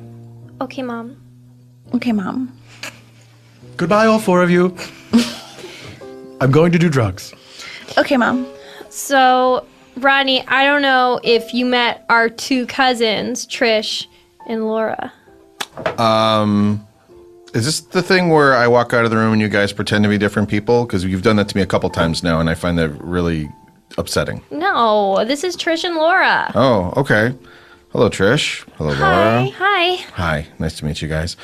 Okay, Mom. Okay, Mom. Goodbye, all four of you. I'm going to do drugs. Okay, Mom. So, Rodney, I don't know if you met our two cousins, Trish and Laura. Is this the thing where I walk out of the room and you guys pretend to be different people? Because you've done that to me a couple times now, and I find that really upsetting. No, this is Trish and Laura. Oh, okay. Hello, Trish. Hello, Hi. Laura. Hi. Hi. Nice to meet you guys.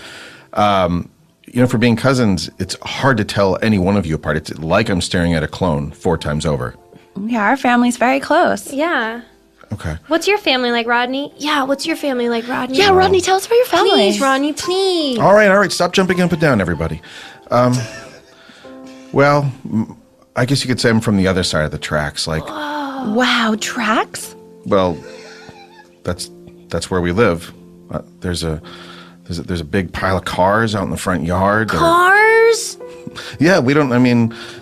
For being cousins, it's hard to tell any one of you apart. It's like I'm staring at a clone 4 times over. Yeah, our family's very close. Yeah. Okay. What's your family like, Rodney? Yeah, what's your family like, Rodney? Yeah, Rodney, tell us about your family. Please, Rodney, please. All right. Stop jumping up and down, everybody. Well, I guess you could say I'm from the other side of the tracks. Like, Wow, tracks? well, that's where we live. There's a big pile of cars out in the front yard. Cars? Yeah,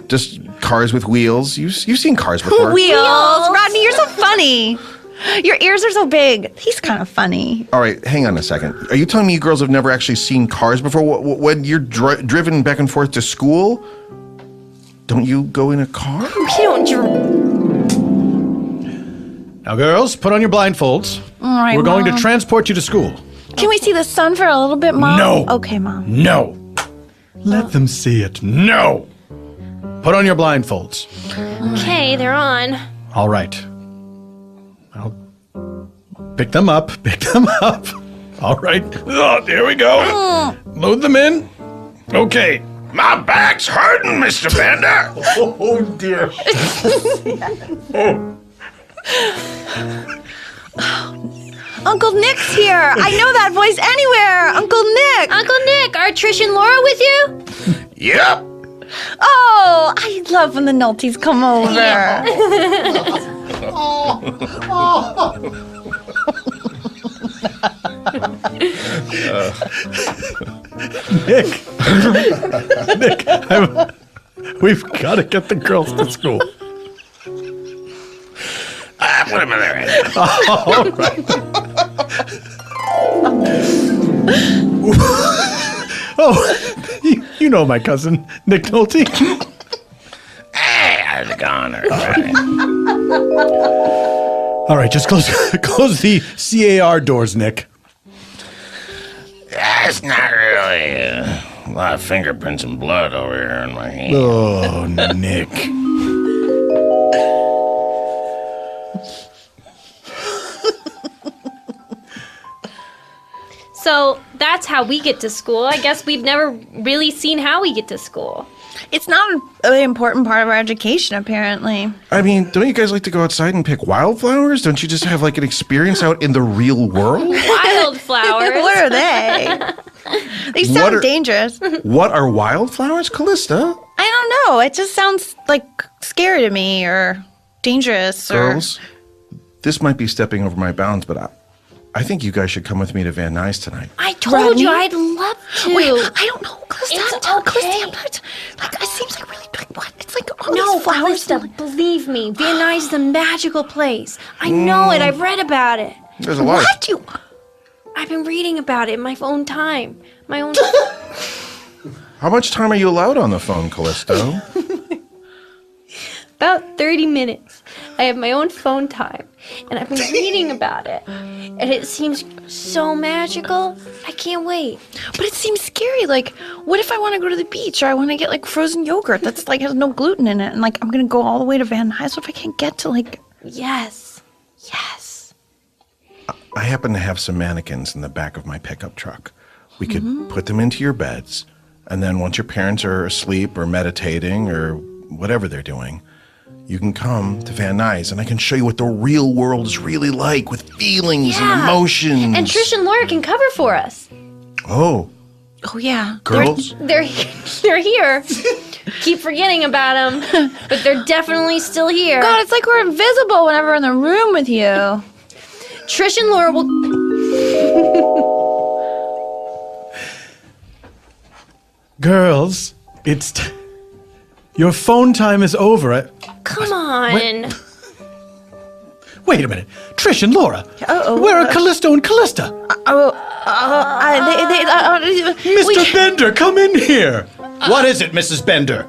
just cars with wheels. You've seen cars before. Wheels. Rodney, you're so funny. Your ears are so big. He's kind of funny. All right, hang on a second. Are you telling me you girls have never actually seen cars before? When you're driven back and forth to school, don't you go in a car? We don't Now, girls, put on your blindfolds. All right, We're going Mom. to transport you to school. Can we see the sun for a little bit, Mom? No. Okay, Mom. No. Let them see it. No. Put on your blindfolds. Okay, they're on. All right. I'll pick them up. All right. Oh, there we go. Load them in. Okay. My back's hurting, Mr. Bender. Oh, dear. Uncle Nick's here. I know that voice anywhere. Uncle Nick. Uncle Nick, are Trish and Laura with you? Yep. Oh, I love when the Nulties come over. Nick, we've got to get the girls to school. Put him in there. All right. You know my cousin, Nick Nolte. Hey, how's it going? Right. All right, just close the CAR doors, Nick. Yeah, it's not really a lot of fingerprints and blood over here in my hand. Oh, Nick. So that's how we get to school. I guess we've never really seen how we get to school. It's not an really important part of our education, apparently. I mean, don't you guys like to go outside and pick wildflowers? Don't you just have like an experience out in the real world? Wildflowers. What are they? They sound dangerous. What are wildflowers, Callista? I don't know. It just sounds like scary to me or dangerous. Girls, this might be stepping over my bounds, but I think you guys should come with me to Van Nuys tonight. I told you I'd love to. Wait, I don't know, Callista. It's Callista, okay. I'm not, like, it seems like really big. What? It's like all No, these flowers. Callista, believe me. Van Nuys is a magical place. I know it. I've read about it. There's a lot. What? You? I've been reading about it in my own time. My own. How much time are you allowed on the phone, Callisto? About 30 minutes. I have my own phone time, and I've been reading about it. And it seems so magical. I can't wait. But it seems scary. Like, what if I want to go to the beach or I want to get like frozen yogurt that's like has no gluten in it, and like I'm gonna go all the way to Van Nuys? What if I can't get to like? Yes. I happen to have some mannequins in the back of my pickup truck. We could put them into your beds, and then once your parents are asleep or meditating or whatever they're doing, you can come to Van Nuys, and I can show you what the real world is really like with feelings and emotions. And Trish and Laura can cover for us. Oh, Oh yeah, girls? They're here. Keep forgetting about them, but they're definitely still here. God, it's like we're invisible whenever we're in the room with you. Trish and Laura will. Girls, your phone time is over. Come on. Wait a minute. Trish and Laura. Uh-oh. Where are Callisto and Callista? Mr. Bender, come in here. What is it, Mrs. Bender?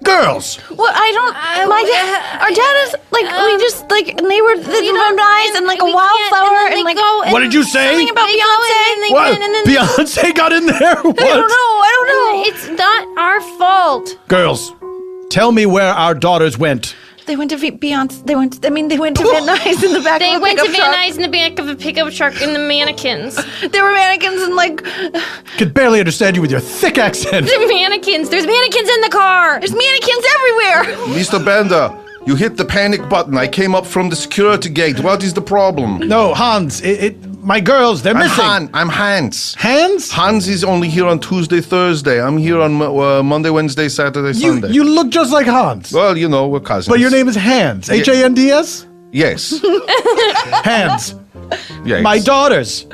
Girls. Well, I don't. My dad, our dad is like we just like, and they were nice and like a wildflower and like. What did you say? Something about Beyonce. What? Beyonce got in there? What? I don't know. It's not our fault. Girls, tell me where our daughters went. They went to Beyonce. They went to Van Nuys in the back They of a went to pickup Van truck. Nuys in the back of a pickup truck in the mannequins. There were mannequins and like. Could barely understand you with your thick accent. The mannequins. There's mannequins in the car. There's mannequins everywhere. Mr. Bender, you hit the panic button. I came up from the security gate. What is the problem? No, Hans, my girls, they're missing. I'm Hans. Hans? Hans is only here on Tuesday, Thursday. I'm here on Monday, Wednesday, Saturday, Sunday. You look just like Hans. Well, you know, we're cousins. But your name is Hans. Hands? Yes. Hands. Yes. My daughters.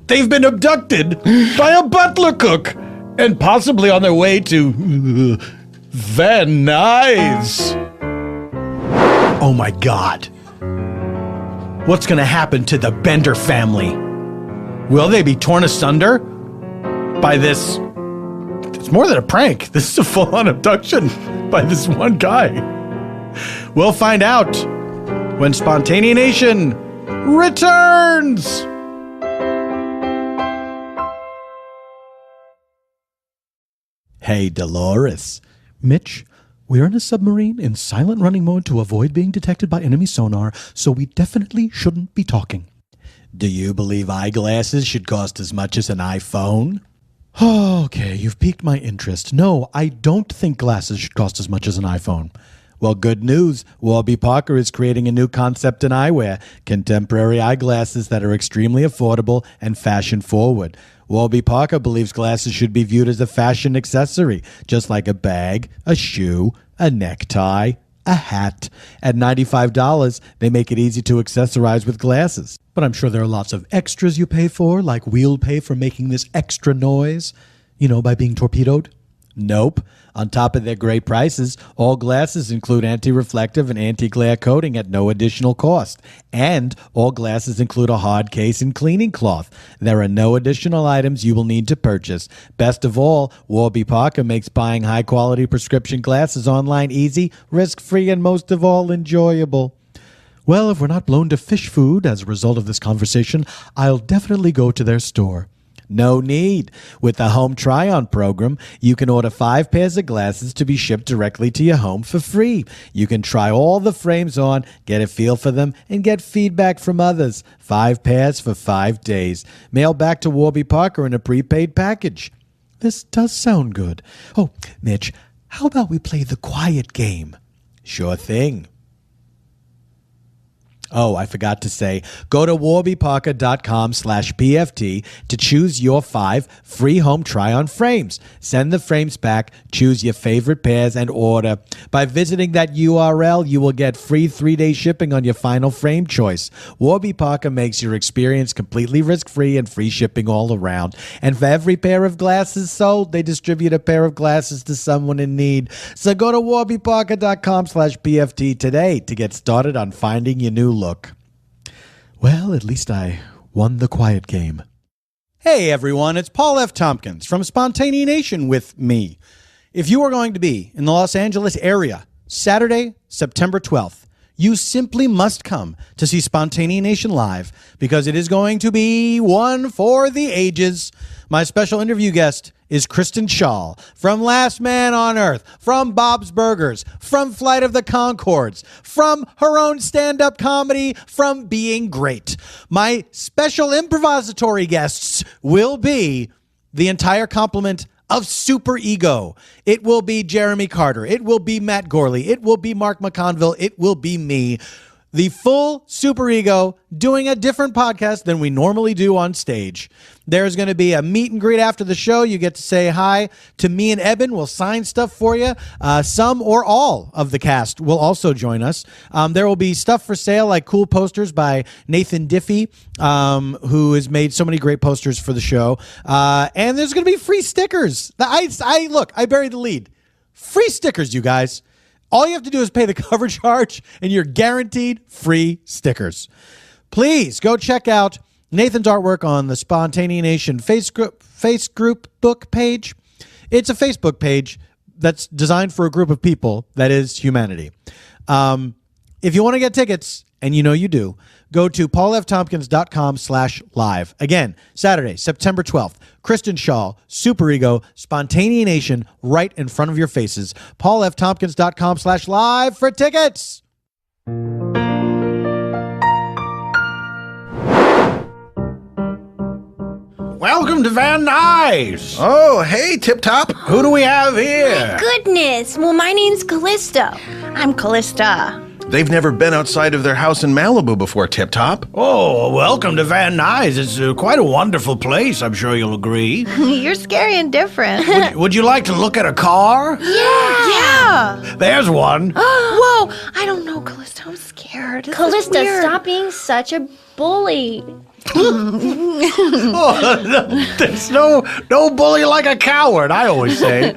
They've been abducted by a butler cook and possibly on their way to Van Nuys. Oh my God. What's going to happen to the Bender family? Will they be torn asunder by this? It's more than a prank. This is a full-on abduction by this one guy. We'll find out when Spontaneanation returns. Hey, Dolores. Mitch, we're in a submarine in silent running mode to avoid being detected by enemy sonar, so we definitely shouldn't be talking. Do you believe eyeglasses should cost as much as an iPhone? Okay, you've piqued my interest. No, I don't think glasses should cost as much as an iPhone. Well, good news. Warby Parker is creating a new concept in eyewear, contemporary eyeglasses that are extremely affordable and fashion-forward. Warby Parker believes glasses should be viewed as a fashion accessory, just like a bag, a shoe, a necktie, a hat. At $95, they make it easy to accessorize with glasses. But I'm sure there are lots of extras you pay for, like we'll pay for making this extra noise, by being torpedoed. Nope. On top of their great prices, all glasses include anti-reflective and anti-glare coating at no additional cost. And all glasses include a hard case and cleaning cloth. There are no additional items you will need to purchase. Best of all, Warby Parker makes buying high-quality prescription glasses online easy, risk-free, and most of all, enjoyable. Well, if we're not blown to fish food as a result of this conversation, I'll definitely go to their store. No need. With the Home Try-On program, you can order 5 pairs of glasses to be shipped directly to your home for free. You can try all the frames on, get a feel for them, and get feedback from others. 5 pairs for 5 days. Mail back to Warby Parker in a prepaid package. This does sound good. Oh, Mitch, how about we play the quiet game? Sure thing. Oh, I forgot to say, go to warbyparker.com/PFT to choose your 5 free home try-on frames. Send the frames back, choose your favorite pairs, and order. By visiting that URL, you will get free 3-day shipping on your final frame choice. Warby Parker makes your experience completely risk-free and free shipping all around. And for every pair of glasses sold, they distribute a pair of glasses to someone in need. So go to warbyparker.com/PFT today to get started on finding your new look. Well, at least I won the quiet game. Hey everyone, it's Paul F. Tompkins from SPONTANEANATION with me. If you are going to be in the Los Angeles area Saturday, September 12th, you simply must come to see SPONTANEANATION live because it is going to be one for the ages. My special interview guest is Kristen Schaal from Last Man on Earth, from Bob's Burgers, from Flight of the Conchords, from her own stand-up comedy, from Being Great. My special improvisatory guests will be the entire complement of Super Ego. It will be Jeremy Carter. It will be Matt Gorley. It will be Mark McConville. It will be me. The full Super Ego doing a different podcast than we normally do on stage. There's going to be a meet and greet after the show. You get to say hi to me and Eban. We'll sign stuff for you. Some or all of the cast will also join us. There will be stuff for sale, like cool posters by Nathan Diffie, who has made so many great posters for the show. And there's going to be free stickers. I buried the lead. Free stickers, you guys. All you have to do is pay the cover charge, and you're guaranteed free stickers. Please go check out Nathan's artwork on the SPONTANEANATION face group book page. It's a Facebook page that's designed for a group of people that is humanity. If you want to get tickets, and you know you do, go to paulftompkins.com/live. Again, Saturday, September 12th. Kristen Schaal, Super Ego, SPONTANEANATION, right in front of your faces. paulftompkins.com/live for tickets. Welcome to Van Nuys. Oh, hey, Tip Top. Who do we have here? Goodness. Well, my name's Callisto. I'm Callista. They've never been outside of their house in Malibu before, Tip Top. Oh, welcome to Van Nuys. It's quite a wonderful place, I'm sure you'll agree. You're scary and different. Would you like to look at a car? Yeah. There's one. Whoa, I don't know, Callista. I'm scared. This is Callista, weird. stop being such a bully. There's no bully like a coward, I always say.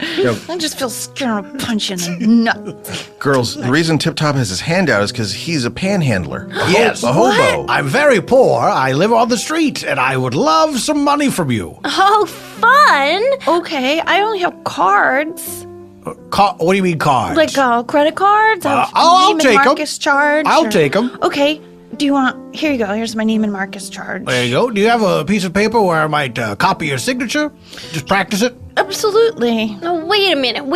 I just feel scared of punching a nut. Girls, the reason Tip Top has his hand out is because he's a panhandler. Yes. A hobo. I'm very poor. I live on the street, and I would love some money from you. Oh, fun. Okay, I only have cards. What do you mean cards? Like credit cards. I'll take 'em. Marcus charge. I'll take 'em. Okay. Do you want... Here you go. Here's my name and Marcus charge. There you go. Do you have a piece of paper where I might copy your signature? Just practice it? Absolutely. Oh, wait a minute.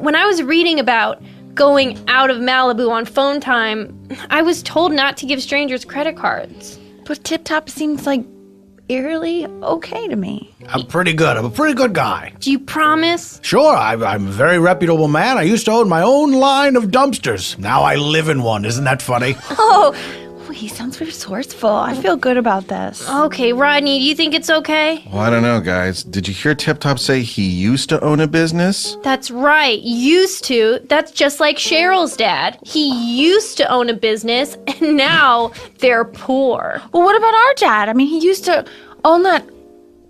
When I was reading about going out of Malibu on phone time, I was told not to give strangers credit cards. But Tip Top seems like eerily okay to me. I'm pretty good. I'm a pretty good guy. Do you promise? Sure, I'm a very reputable man. I used to own my own line of dumpsters. Now I live in one. Isn't that funny? Oh, he sounds resourceful. I feel good about this. Okay, Rodney, do you think it's okay? Well, I don't know, guys. Did you hear Tip Top say he used to own a business? That's right, used to. That's just like Cheryl's dad. He used to own a business, and now they're poor. Well, what about our dad? I mean, he used to own that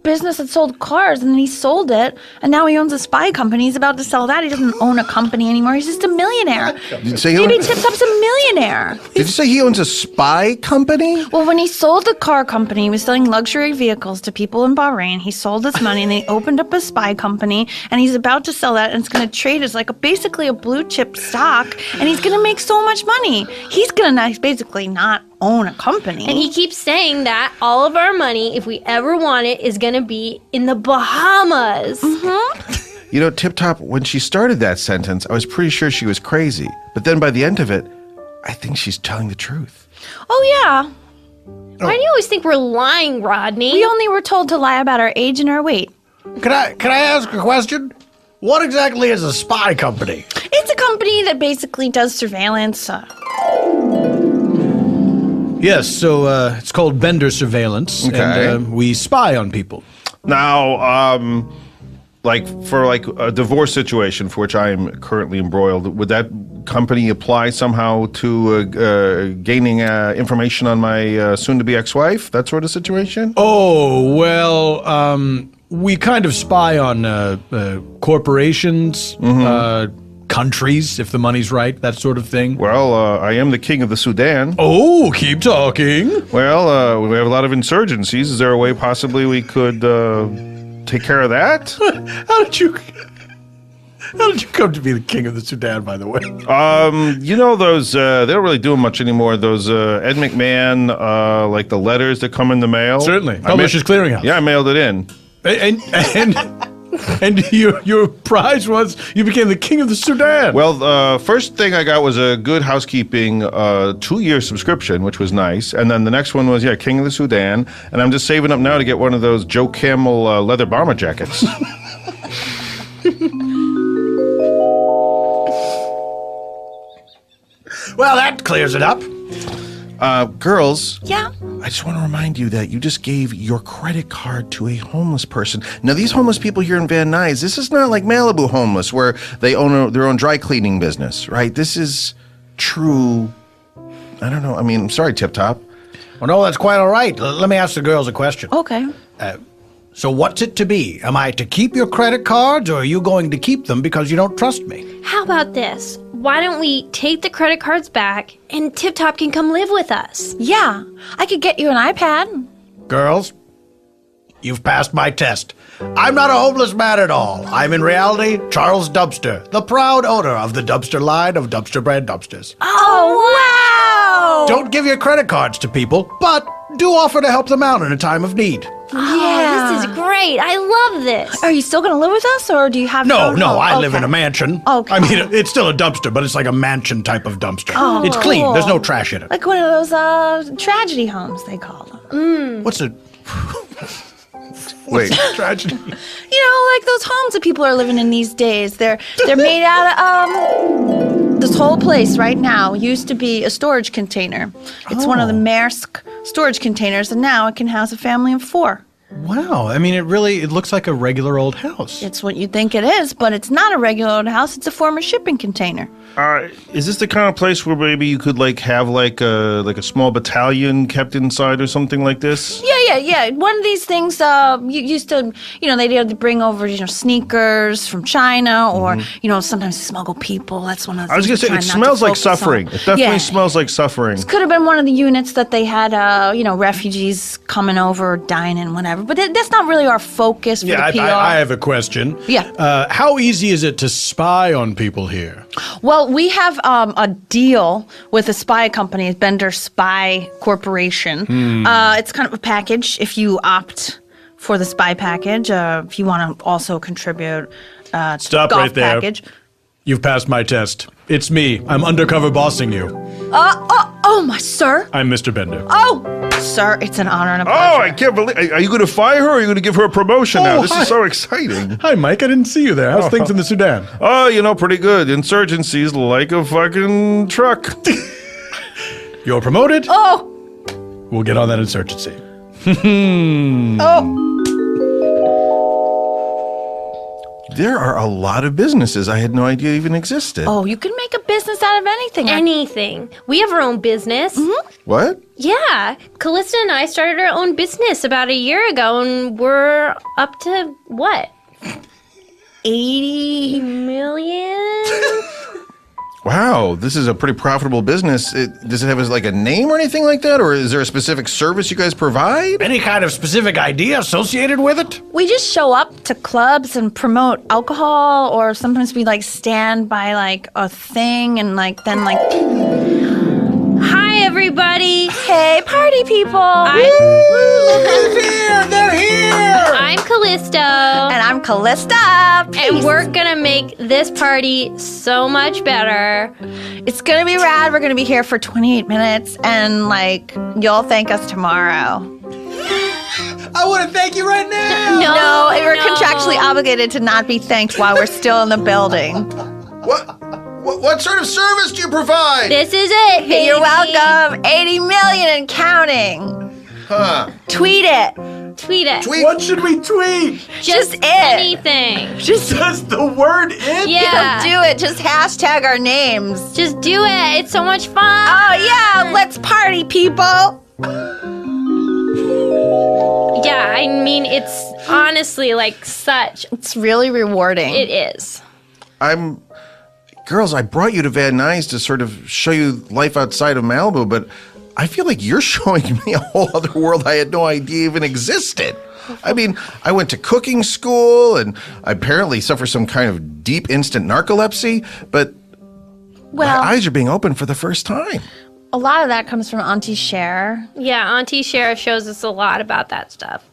business that sold cars, and then he sold it, and now he owns a spy company. He's about to sell that. He doesn't own a company anymore. He's just a millionaire. Did you say Maybe Tip Top's a millionaire. Did you say he owns a spy company? Well, when he sold the car company, he was selling luxury vehicles to people in Bahrain. He sold his money, and then he opened up a spy company, and he's about to sell that, and it's going to trade as like basically a blue chip stock, and he's going to make so much money. He's going to basically not own a company. And he keeps saying that all of our money, if we ever want it, is going to be in the Bahamas. Mm-hmm. You know, Tip Top, when she started that sentence, I was pretty sure she was crazy. But then by the end of it, I think she's telling the truth. Oh, yeah. Why do you always think we're lying, Rodney? We only were told to lie about our age and our weight. Can I ask a question? What exactly is a spy company? It's a company that basically does surveillance. Yes, so it's called vendor surveillance, Okay. and we spy on people. Now, like for like a divorce situation for which I am currently embroiled, would that company apply somehow to gaining information on my soon-to-be ex-wife? That sort of situation? Oh, well, we kind of spy on corporations, countries, if the money's right, that sort of thing. Well, I am the king of the Sudan. Oh, keep talking. Well, we have a lot of insurgencies. Is there a way possibly we could take care of that? How did you come to be the king of the Sudan, by the way? You know those, they don't really do them much anymore, those Ed McMahon, like the letters that come in the mail? Certainly. Publishers Clearinghouse. Yeah, I mailed it in. And your prize was you became the king of the Sudan. Well, first thing I got was a Good Housekeeping 2-year subscription, which was nice. And then the next one was, King of the Sudan. And I'm just saving up now to get one of those Joe Camel leather bomber jackets. Well, that clears it up. Girls. Yeah. I just want to remind you that you just gave your credit card to a homeless person. Now, these homeless people here in Van Nuys, this is not like Malibu homeless where they own their own dry cleaning business, right? This is true. I don't know. I mean, I'm sorry, Tip Top. Well, no, that's quite all right. Let me ask the girls a question. Okay. So what's it to be? Am I to keep your credit cards, or are you going to keep them because you don't trust me? How about this? Why don't we take the credit cards back and Tip Top can come live with us? Yeah. I could get you an iPad. Girls, you've passed my test. I'm not a homeless man at all. I'm in reality Charles Dumpster, the proud owner of the dumpster line of dumpster brand dumpsters. Oh, wow! Don't give your credit cards to people, but do offer to help them out in a time of need. Oh, this is great. I love this. Are you still going to live with us, or do you have No, your own home? I live in Okay. a mansion. Okay. I mean, it's still a dumpster, but it's like a mansion type of dumpster. Oh, it's clean. cool. There's no trash in it. Like one of those tragedy homes, they call them. What's a Wait. tragedy? You know, like those homes that people are living in these days. They're made out of this whole place right now used to be a storage container. It's one of the Maersk storage containers, and now it can house a family of 4. Wow. I mean, it looks like a regular old house. It's what you think it is, but it's not a regular old house. It's a former shipping container. Is this the kind of place where maybe you could have a small battalion kept inside or something like this? Yeah. One of these things, you used to, they'd have to bring over, sneakers from China, or, sometimes smuggle people. That's one of the I was things. going to say, it smells like suffering. It definitely smells like suffering. Could have been one of the units that they had, refugees coming over, dining, whatever. But that's not really our focus for the PR. I have a question. Yeah. How easy is it to spy on people here? Well, we have a deal with a spy company, Bender Spy Corporation. It's kind of a package if you opt for the spy package. If you want to also contribute Stop golf right there. package. You've passed my test. It's me. I'm undercover bossing you. Oh, my sir. I'm Mr. Bender. Oh, Sir, it's an honor and a Oh, pleasure. I can't believe. Are you going to fire her or are you going to give her a promotion now? Oh, This hi. is so exciting. Hi, Mike. I didn't see you there. How's things in the Sudan? Oh, pretty good. Insurgency's like a fucking truck. You're promoted. Oh, We'll get on that insurgency. oh. There are a lot of businesses I had no idea even existed. Oh, you can make a business out of anything. Anything. We have our own business. What? Yeah. Callista and I started our own business about a year ago, and we're up to what? 80 million? Wow, this is a pretty profitable business. Does it have like a name or anything like that? Or is there a specific service you guys provide? Any kind of specific idea associated with it? We just show up to clubs and promote alcohol, or sometimes we like stand by like a thing and like then like, Hi, everybody. hey, party people. They're here! I'm Callisto. And I'm Callista. And we're gonna make this party so much better. It's gonna be rad. We're gonna be here for 28 minutes, and like you'll thank us tomorrow. I want to thank you right now. No, we're contractually obligated to not be thanked while we're still in the building. What sort of service do you provide? This is it, baby. You're welcome. 80 million and counting. Huh. Tweet it. Tweet it. What should we tweet? Just it. anything. Just the word it? Yeah. Do it. Just hashtag our names. Just do it. It's so much fun. Oh yeah, let's party, people. Yeah, I mean, it's honestly like such. It's really rewarding. It is. Girls, I brought you to Van Nuys to sort of show you life outside of Malibu, but I feel like you're showing me a whole other world I had no idea even existed. I mean, I went to cooking school and I apparently suffer some kind of deep instant narcolepsy, but well, my eyes are being opened for the first time. a lot of that comes from Auntie Cher. Yeah, Auntie Sheriff shows us a lot about that stuff.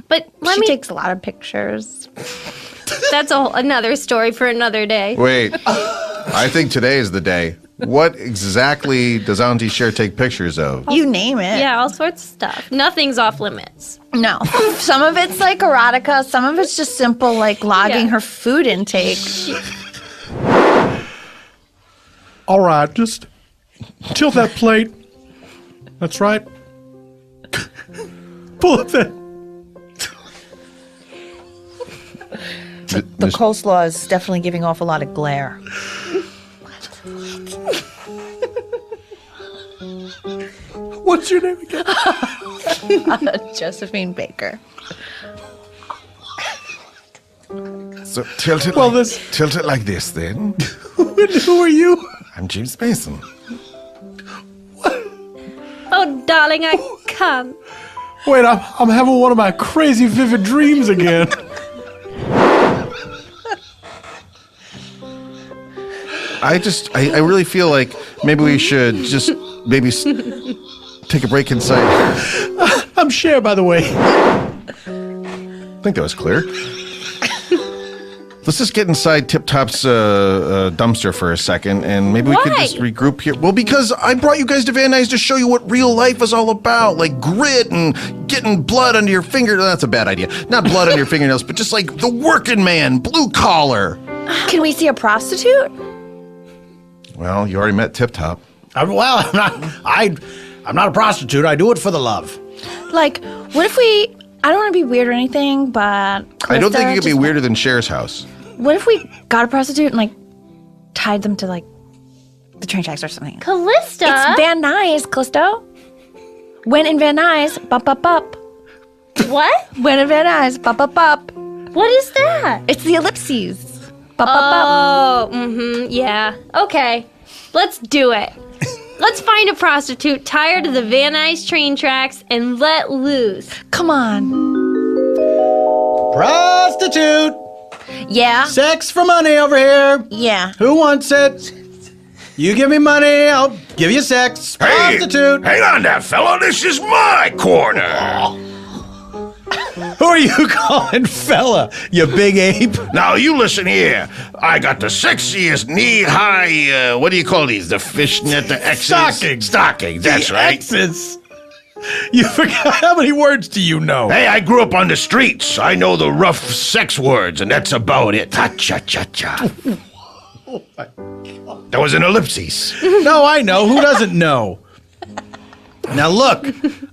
But She takes a lot of pictures. that's another story for another day. Wait, I think today is the day. What exactly does Auntie Cher take pictures of? You name it. Yeah, all sorts of stuff. Nothing's off limits. No. Some of it's like erotica. Some of it's just simple like logging her food intake. All right, just tilt that plate. That's right. Pull up that. The coleslaw is definitely giving off a lot of glare. What's your name again? Josephine Baker. So tilt it, tilt it like this then. Who are you? I'm James Mason. Oh, darling, I can't. Wait, I'm having one of my crazy vivid dreams again. I really feel like maybe we should just take a break inside. I'm Cher, by the way. I think that was clear. Let's just get inside Tip Top's dumpster for a second, and maybe we could just regroup here. Well, because I brought you guys to Van Nuys to show you what real life is all about, like grit and getting blood under your fingernails. That's a bad idea. Not blood under your fingernails, but just like the working man, blue collar. Can we see a prostitute? Well, you already met Tip Top. I'm not a prostitute. I do it for the love. Like, what if we... I don't want to be weird or anything, but... I don't think it could be just- weirder than Cher's house. What if we got a prostitute and, like, tied them to, like, the train tracks or something? Callista? It's Van Nuys, Callisto. When in Van Nuys, bop, bop, bop. What? When in Van Nuys, bop, bop, bop. What is that? It's the ellipses. Bop, bop, bop. Oh, yeah. Okay, let's do it. Let's find a prostitute tired of the Van Nuys train tracks and let loose. Come on. Prostitute! Yeah? Sex for money over here. Yeah. Who wants it? You give me money, I'll give you sex. Prostitute! Hang on there, fella. This is my corner. Who are you calling fella, you big ape? Now, you listen here. I got the sexiest knee-high, what do you call these? The fishnet, the X's? Stockings. Stockings, that's right. X's. You forgot how many words do you know? Hey, I grew up on the streets. I know the rough sex words, and that's about it. Ha-cha-cha-cha. That was an ellipses. No, I know. Who doesn't know? Now look,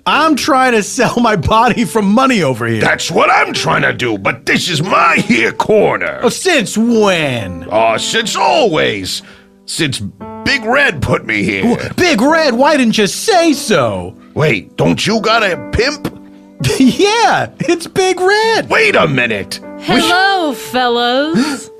I'm trying to sell my body for money over here. That's what I'm trying to do, but this is my here corner. Oh, since when? Oh, since always. Since Big Red put me here. Big Red, why didn't you say so? Wait, don't you got a pimp? Yeah, it's Big Red. Wait a minute. Hello, fellows.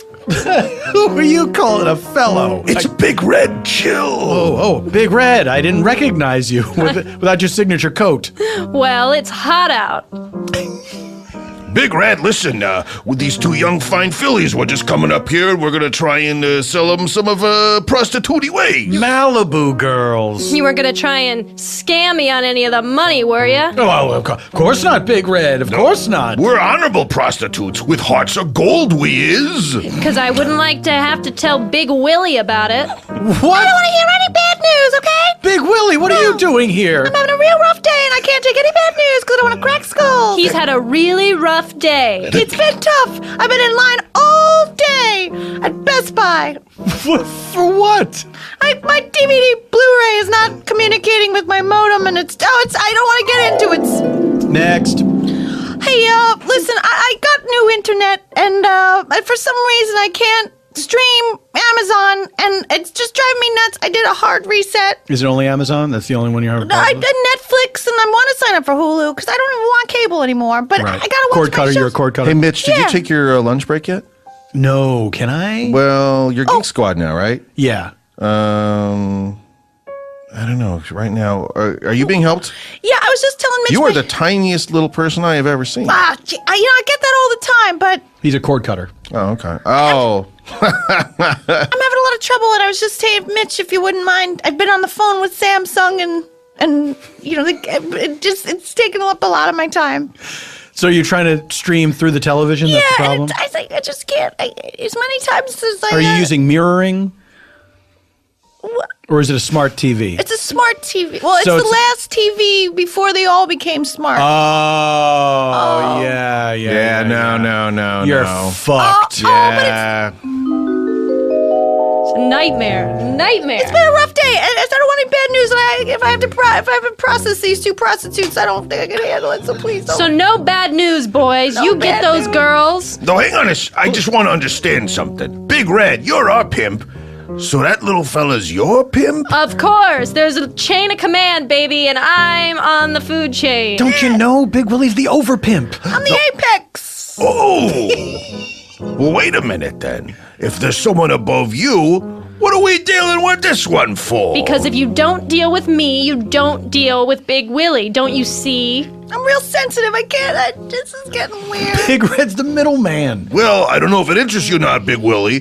Who are you calling a fellow? It's Big Red Chill. Oh, Big Red, I didn't recognize you without your signature coat. Well, it's hot out. Big Red, listen, with these two young fine fillies, we're just coming up here and we're gonna try and sell them some of prostitute ways. Malibu girls. You weren't gonna try and scam me on any of the money, were you? Oh, of course not, Big Red. Of course not. We're honorable prostitutes with hearts of gold, we is. Because I wouldn't like to have to tell Big Willie about it. What? I don't want to hear any bad news, okay? Big Willie, what are you doing here? I'm having a real rough day and I can't take any bad news because I don't want to crack skulls. He's had a really rough day. It's been tough. I've been in line all day at Best Buy. For what? My DVD Blu-ray is not communicating with my modem, and I don't want to get into it. Next. Hey, listen, I got new internet, and for some reason I can't stream Amazon, and it's just driving me nuts. I did a hard reset. Is it only Amazon? That's the only one you're having I problems did Netflix, and I want to sign up for Hulu because I don't even want cable anymore. But with? I gotta watch Cord my cutter, shows. you're a cord cutter. Hey, Mitch, did Yeah. you take your lunch break yet? No, can I? Well, you're Geek Squad now, right? Yeah. I don't know. Right now, are you being helped? Yeah, I was just telling Mitch. You are the tiniest little person I have ever seen. I get that all the time, but He's a cord cutter. Oh, okay. Oh. I'm having a lot of trouble, and I was just saying, Mitch, if you wouldn't mind, I've been on the phone with Samsung, and it's taken up a lot of my time. So you're trying to stream through the television? That's the problem? And I just can't. As many times as I... Are you using mirroring? Or is it a smart TV? It's a smart TV. Well, So it's the last TV before they all became smart. Oh, yeah. No. You're fucked. Yeah. It's a nightmare. It's been a rough day. I don't want any bad news. And if I have to process these two prostitutes, I don't think I can handle it. So please don't. So no bad news, boys. No you get bad those news. girls. No, hang on I just want to understand something. Big Red, you're our pimp. So that little fella's your pimp? Of course. There's a chain of command, baby, and I'm on the food chain. Don't you know Big Willie's the overpimp? I'm the apex. Oh! Well, wait a minute then. If there's someone above you, what are we dealing with this one for? Because if you don't deal with me, you don't deal with Big Willie. Don't you see? I'm real sensitive. I can't. This is getting weird. Big Red's the middleman. Well, I don't know if it interests you or not, Big Willie.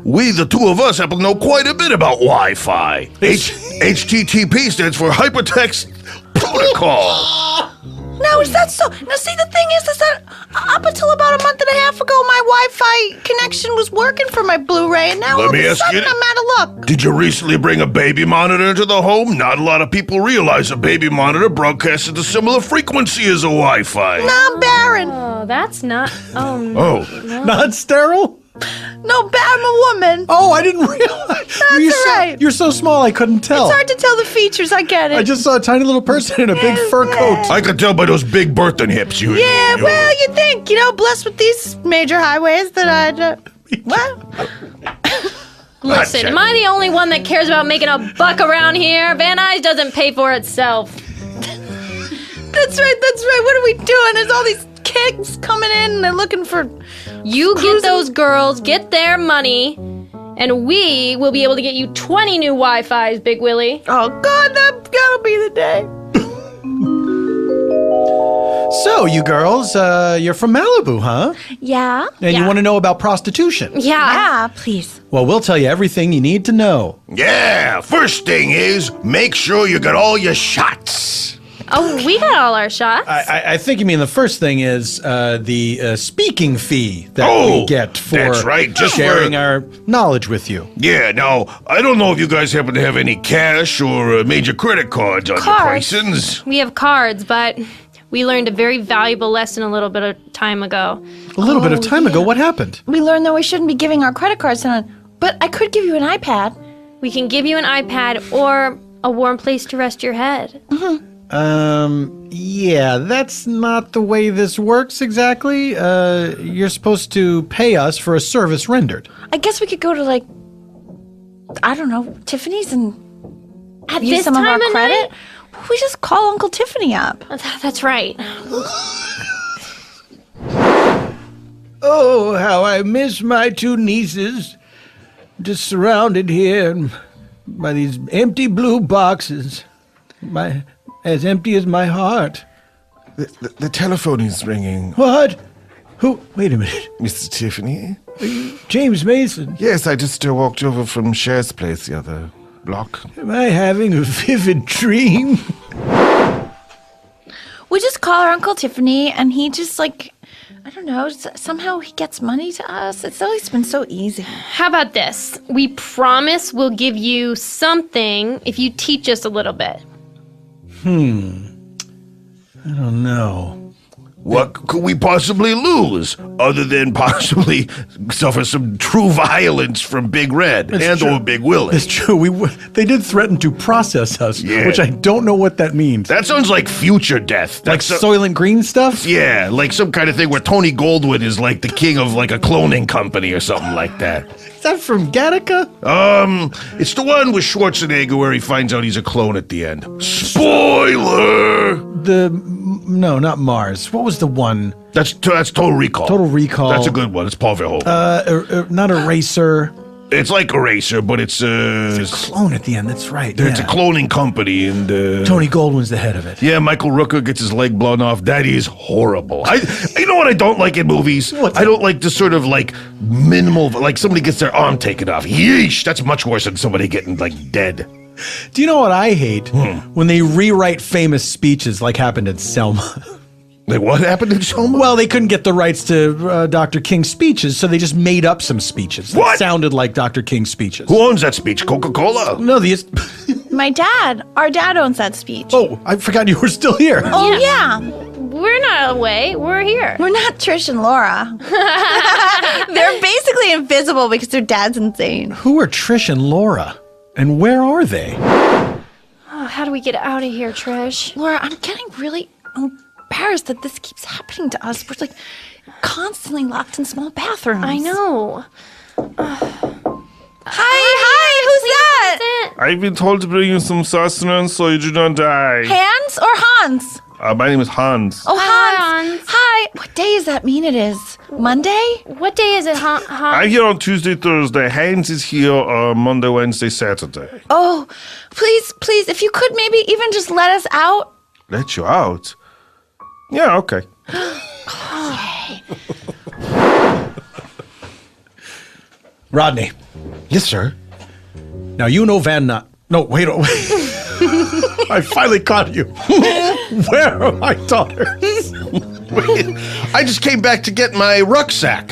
We, the two of us, happen to know quite a bit about Wi-Fi. HTTP stands for Hypertext Protocol. Now, is that so? Now, see, the thing is that up until about a month and a half ago, my Wi-Fi connection was working for my Blu-ray, and now all of a sudden I'm out of luck. Did you recently bring a baby monitor into the home? Not a lot of people realize a baby monitor broadcasts at a similar frequency as a Wi-Fi. No, I'm barren. Oh, that's not... Oh, no. Oh. Not sterile? No, I'm a woman. Oh, I didn't realize. That's all right. You're so small, I couldn't tell. It's hard to tell the features. I get it. I just saw a tiny little person in a big fur coat. I could tell by those big Burton hips. Yeah, well, you think, blessed with these major highways that I'd, well... Listen, am I the only one that cares about making a buck around here? Van Nuys doesn't pay for itself. That's right. What are we doing? There's all these kids coming in and they're looking for... You get those girls, get their money, and we will be able to get you 20 new Wi-Fis, Big Willie. Oh, God, that's gotta be the day. So, you girls, you're from Malibu, huh? Yeah? And you want to know about prostitution? Yeah, please. Well, we'll tell you everything you need to know. Yeah, first thing is, make sure you got all your shots. Oh, we got all our shots. I think you mean the first thing is the speaking fee that we get for that's right, just sharing our knowledge with you. Yeah, now, I don't know if you guys happen to have any cash or major credit cards on your persons. We have cards, but we learned a very valuable lesson a little bit of time ago. A little bit of time ago, what happened? We learned that we shouldn't be giving our credit cards to anyone, but I could give you an iPad. We can give you an iPad or a warm place to rest your head. Yeah, that's not the way this works exactly. You're supposed to pay us for a service rendered. I guess we could go to, like, I don't know, Tiffany's and At use this some of time our of credit? We just call Uncle Tiffany up. That's right. Oh, how I miss my two nieces. Just surrounded here by these empty blue boxes. As empty as my heart. The telephone is ringing. What? Who? Wait a minute. Mr. Tiffany? James Mason. Yes, I just walked over from Cher's place the other block. Am I having a vivid dream? We just call our Uncle Tiffany, and he just, like, I don't know, somehow he gets money to us. It's always been so easy. How about this? We promise we'll give you something if you teach us a little bit. I don't know. What could we possibly lose, other than possibly suffer some true violence from Big Red or Big Willie? It's true. They did threaten to process us, which I don't know what that means. That sounds like future death. Like Soylent Green stuff? Yeah, like some kind of thing where Tony Goldwyn is like the king of like a cloning company or something like that. Is that from Gattaca? It's the one with Schwarzenegger where he finds out he's a clone at the end. Spoiler! No, not Mars. What was the one? That's Total Recall. Total Recall. That's a good one. It's Paul Verhoeven. Not Eraser. It's like Eraser, but it's a clone at the end. That's right. It's a cloning company, and Tony Goldwyn's the head of it. Yeah, Michael Rooker gets his leg blown off. That is horrible. You know what I don't like in movies? I don't like the sort of like minimal, like somebody gets their arm taken off. Yeesh, that's much worse than somebody getting like dead. Do you know what I hate? When they rewrite famous speeches, like happened in Selma. Like what happened in Selma? Well, they couldn't get the rights to Dr. King's speeches, so they just made up some speeches that sounded like Dr. King's speeches. Who owns that speech? Coca-Cola? No, My dad. Our dad owns that speech. Oh, I forgot you were still here. Oh, yeah. We're not away. We're here. We're not Trish and Laura. They're basically invisible because their dad's insane. Who are Trish and Laura? And where are they? Oh, how do we get out of here, Trish? Laura, I'm getting really embarrassed that this keeps happening to us. We're like constantly locked in small bathrooms. I know. Hi, who's that? I've been told to bring you some sustenance so you do not die. Hans or Hans? My name is Hans. Oh, Hi, Hans. Hi. What day does that mean it is? Monday? What day is it, Hans? I'm here on Tuesday, Thursday. Hans is here Monday, Wednesday, Saturday. Oh, please, if you could maybe even just let us out. Let you out? Yeah, okay. Rodney. Yes, sir. Now, you know Van Nuys. No, wait. I finally caught you. Where are my daughters? I just came back to get my rucksack.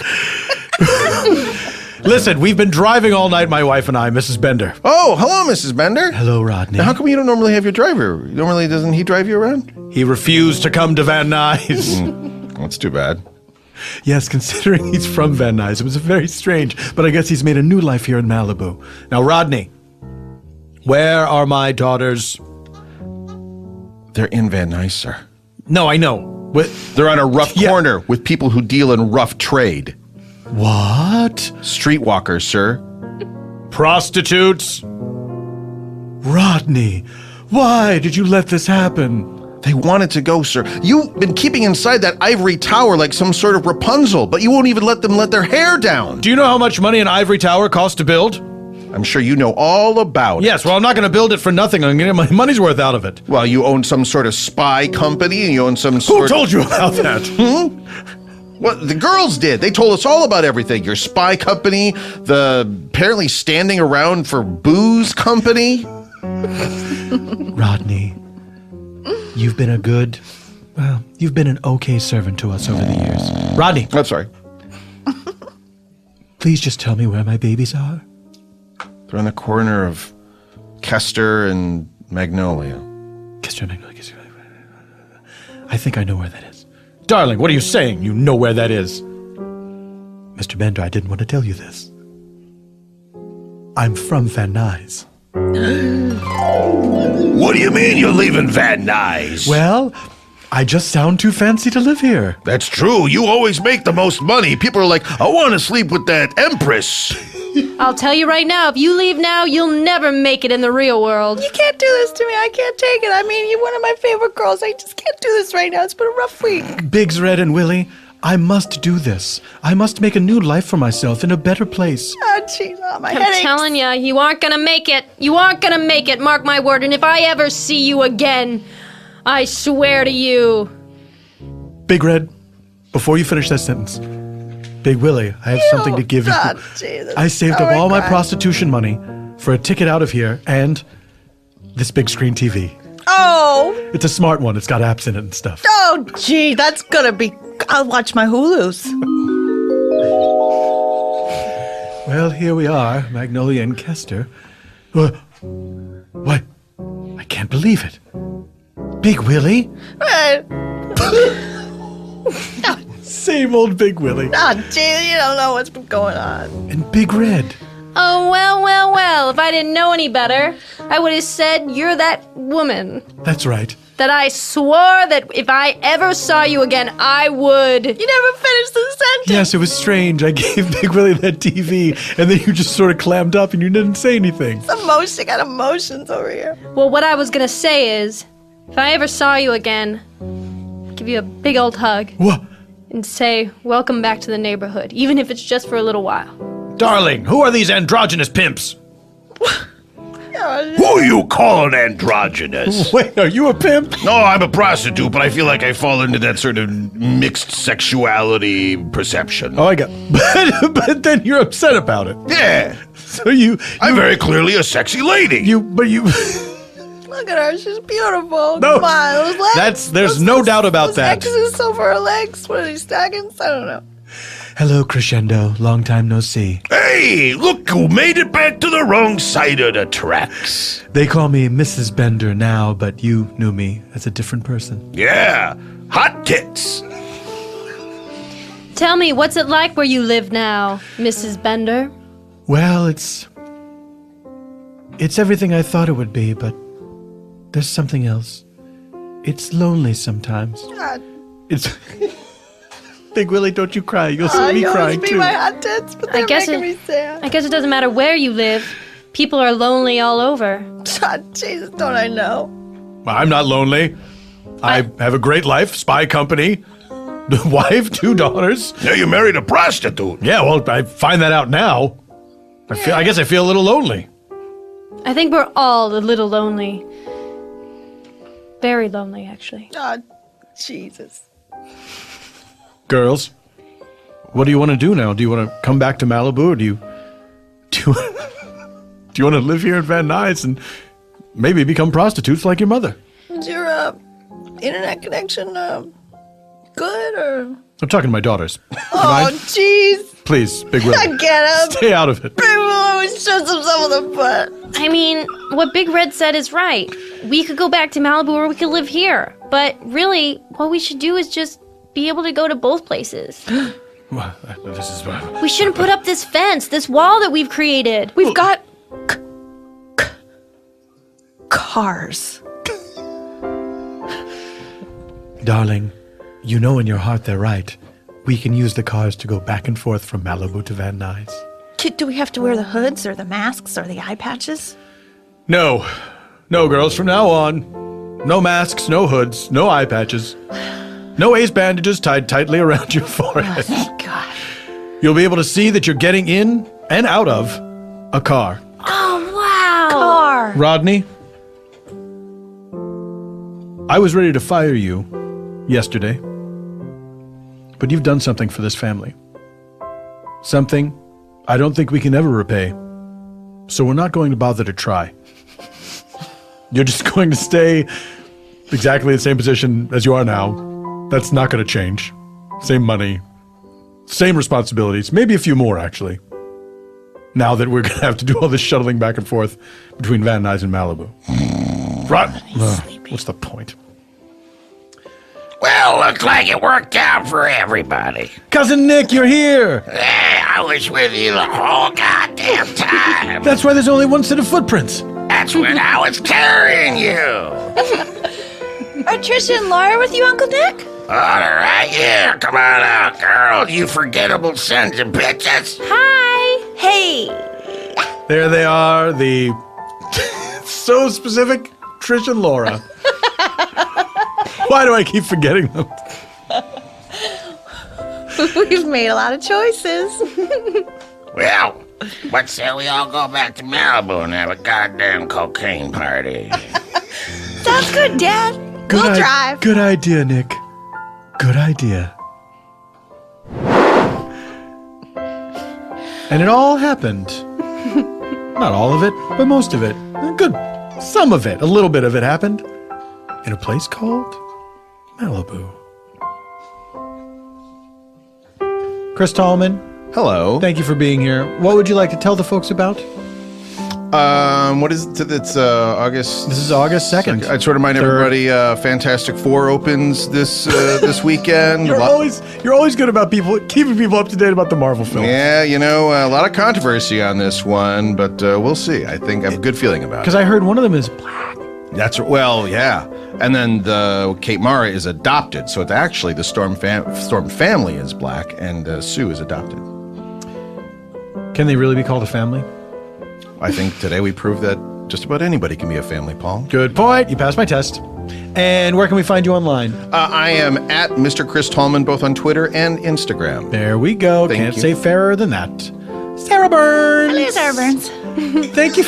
Listen, we've been driving all night, my wife and I, Mrs. Bender. Oh, hello, Mrs. Bender. Hello, Rodney. Now, how come you don't normally have your driver? Doesn't he drive you around? He refused to come to Van Nuys. That's too bad. Yes, considering he's from Van Nuys, it was very strange, but I guess he's made a new life here in Malibu. Now, Rodney, where are my daughters? They're in Van Nuys, sir. No, I know. They're on a rough corner with people who deal in rough trade. What? Streetwalkers, sir. Prostitutes? Rodney, why did you let this happen? They wanted to go, sir. You've been keeping inside that ivory tower like some sort of Rapunzel, but you won't even let them let their hair down. Do you know how much money an ivory tower costs to build? I'm sure you know all about it. Yes, well, I'm not going to build it for nothing. I'm going to get my money's worth out of it. Well, you own some sort of spy company, and you own some sort Who told you about that? Well, the girls did. They told us all about everything. Your spy company, the apparently standing around for booze company. Rodney, You've been you've been an okay servant to us over the years. Rodney. I'm sorry. Please just tell me where my babies are. They're on the corner of Kester and Magnolia. Kester and Magnolia. I think I know where that is. Darling, what are you saying? You know where that is. Mr. Bender, I didn't want to tell you this. I'm from Van Nuys. What do you mean you're leaving Van Nuys? Well, I just sound too fancy to live here. That's true. You always make the most money. People are like, I want to sleep with that empress. I'll tell you right now, if you leave now, you'll never make it in the real world. You can't do this to me. I can't take it. I mean, you're one of my favorite girls. I just can't do this right now. It's been a rough week. Biggs, Red, and Willie, I must do this. I must make a new life for myself in a better place. Oh, jeez. Oh, my I'm headaches. telling you aren't gonna make it. You aren't gonna make it, mark my word. And if I ever see you again, I swear to you. Big Red, before you finish that sentence, Big Willie, I have something to give you. God, Jesus. I saved up all my prostitution money for a ticket out of here and this big screen TV. Oh. It's a smart one. It's got apps in it and stuff. Oh, gee. That's going to be... I'll watch my Hulus. Well, here we are, Magnolia and Kester. What? I can't believe it. Big Willie? Same old Big Willie. Oh, gee, you don't know what's been going on. And Big Red. Oh, well. If I didn't know any better, I would have said you're that woman. That's right. That I swore that if I ever saw you again, I would. You never finished the sentence. Yes, it was strange. I gave Big Willie that TV, and then you just sort of clammed up and you didn't say anything. It's emotion. I got emotions over here. Well, what I was gonna say is, if I ever saw you again, I'd give you a big old hug. What? And say, welcome back to the neighborhood, even if it's just for a little while. Darling, who are these androgynous pimps? Who are you calling androgynous? Wait, are you a pimp? No, I'm a prostitute, but I feel like I fall into that sort of mixed sexuality perception. Oh, I got... But then you're upset about it. Yeah. So you... I'm very clearly a sexy lady. But you... Look at her. She's beautiful. No. Come on. Those legs. There's no doubt about that. Those X's over her legs. What are these stockings? I don't know. Hello, Crescendo. Long time no see. Hey, look who made it back to the wrong side of the tracks. They call me Mrs. Bender now, but you knew me as a different person. Yeah, hot tits. Tell me, what's it like where you live now, Mrs. Bender? Well, it's everything I thought it would be, but there's something else. It's lonely sometimes. God. It's... Big Willie, don't you cry. You'll see me crying, too. My hot tits, but they're making me sad. I guess it doesn't matter where you live. People are lonely all over. God, Jesus, don't I know? I'm not lonely. I have a great life, spy company, wife, 2 daughters. Yeah, you married a prostitute. Yeah, well, I find that out now. I guess I feel a little lonely. I think we're all a little lonely. Very lonely, actually. God, Jesus. Girls, what do you want to do now? Do you want to come back to Malibu, or do you want to live here in Van Nuys and maybe become prostitutes like your mother? Is your internet connection good, or? I'm talking to my daughters. Oh, jeez. Please, Big Willie. I get him. Stay out of it. Big Willie always shoves himself in the butt. I mean, what Big Red said is right. We could go back to Malibu or we could live here. But really, what we should do is just be able to go to both places. This We shouldn't put up this fence, this wall that we've created. We've got cars. Darling, you know in your heart they're right. We can use the cars to go back and forth from Malibu to Van Nuys. Do we have to wear the hoods or the masks or the eye patches? No. No, girls, from now on. No masks, no hoods, no eye patches. No ace bandages tied tightly around your forehead. Oh, thank God. You'll be able to see that you're getting in and out of a car. Oh, wow. Car. Rodney, I was ready to fire you yesterday, but you've done something for this family. Something I don't think we can ever repay, so we're not going to bother to try. You're just going to stay exactly the same position as you are now. That's not going to change. Same money, same responsibilities, maybe a few more, actually. Now that we're going to have to do all this shuttling back and forth between Van Nuys and Malibu. Right? What's the point? Well, looks like it worked out for everybody. Cousin Nick, you're here! Yeah, I was with you the whole goddamn time. That's why there's only one set of footprints. That's when I was carrying you. Are Trisha and Laura with you, Uncle Nick? All right, yeah, come on out, girl, you forgettable sons of bitches. Hi. Hey. There they are, the so specific Trish and Laura. Why do I keep forgetting them? We've made a lot of choices. Well, what say we all go back to Malibu and have a goddamn cocaine party? Sounds good, Dad. We'll drive. Good idea, Nick. Good idea. And it all happened. Not all of it, but most of it. Good. Some of it, a little bit of it happened in a place called Malibu. Chris Tallman. Hello. Thank you for being here. What would you like to tell the folks about? What is it? It's August. This is August 2nd. I'd sort of remind everybody. Fantastic Four opens this weekend. You're always good about keeping people up to date about the Marvel films. Yeah, a lot of controversy on this one, but we'll see. I think I have a good feeling about it. Because I heard one of them is black. Yeah. And then Kate Mara is adopted, so it's actually the Storm family is black, and Sue is adopted. Can they really be called a family? I think today we proved that just about anybody can be a family, Paul. Good point. You passed my test. And where can we find you online? I am at Mr. Chris Tallman, both on Twitter and Instagram. There we go. Can't say fairer than that. Sarah Burns. Hello, Sarah Burns. Thank you.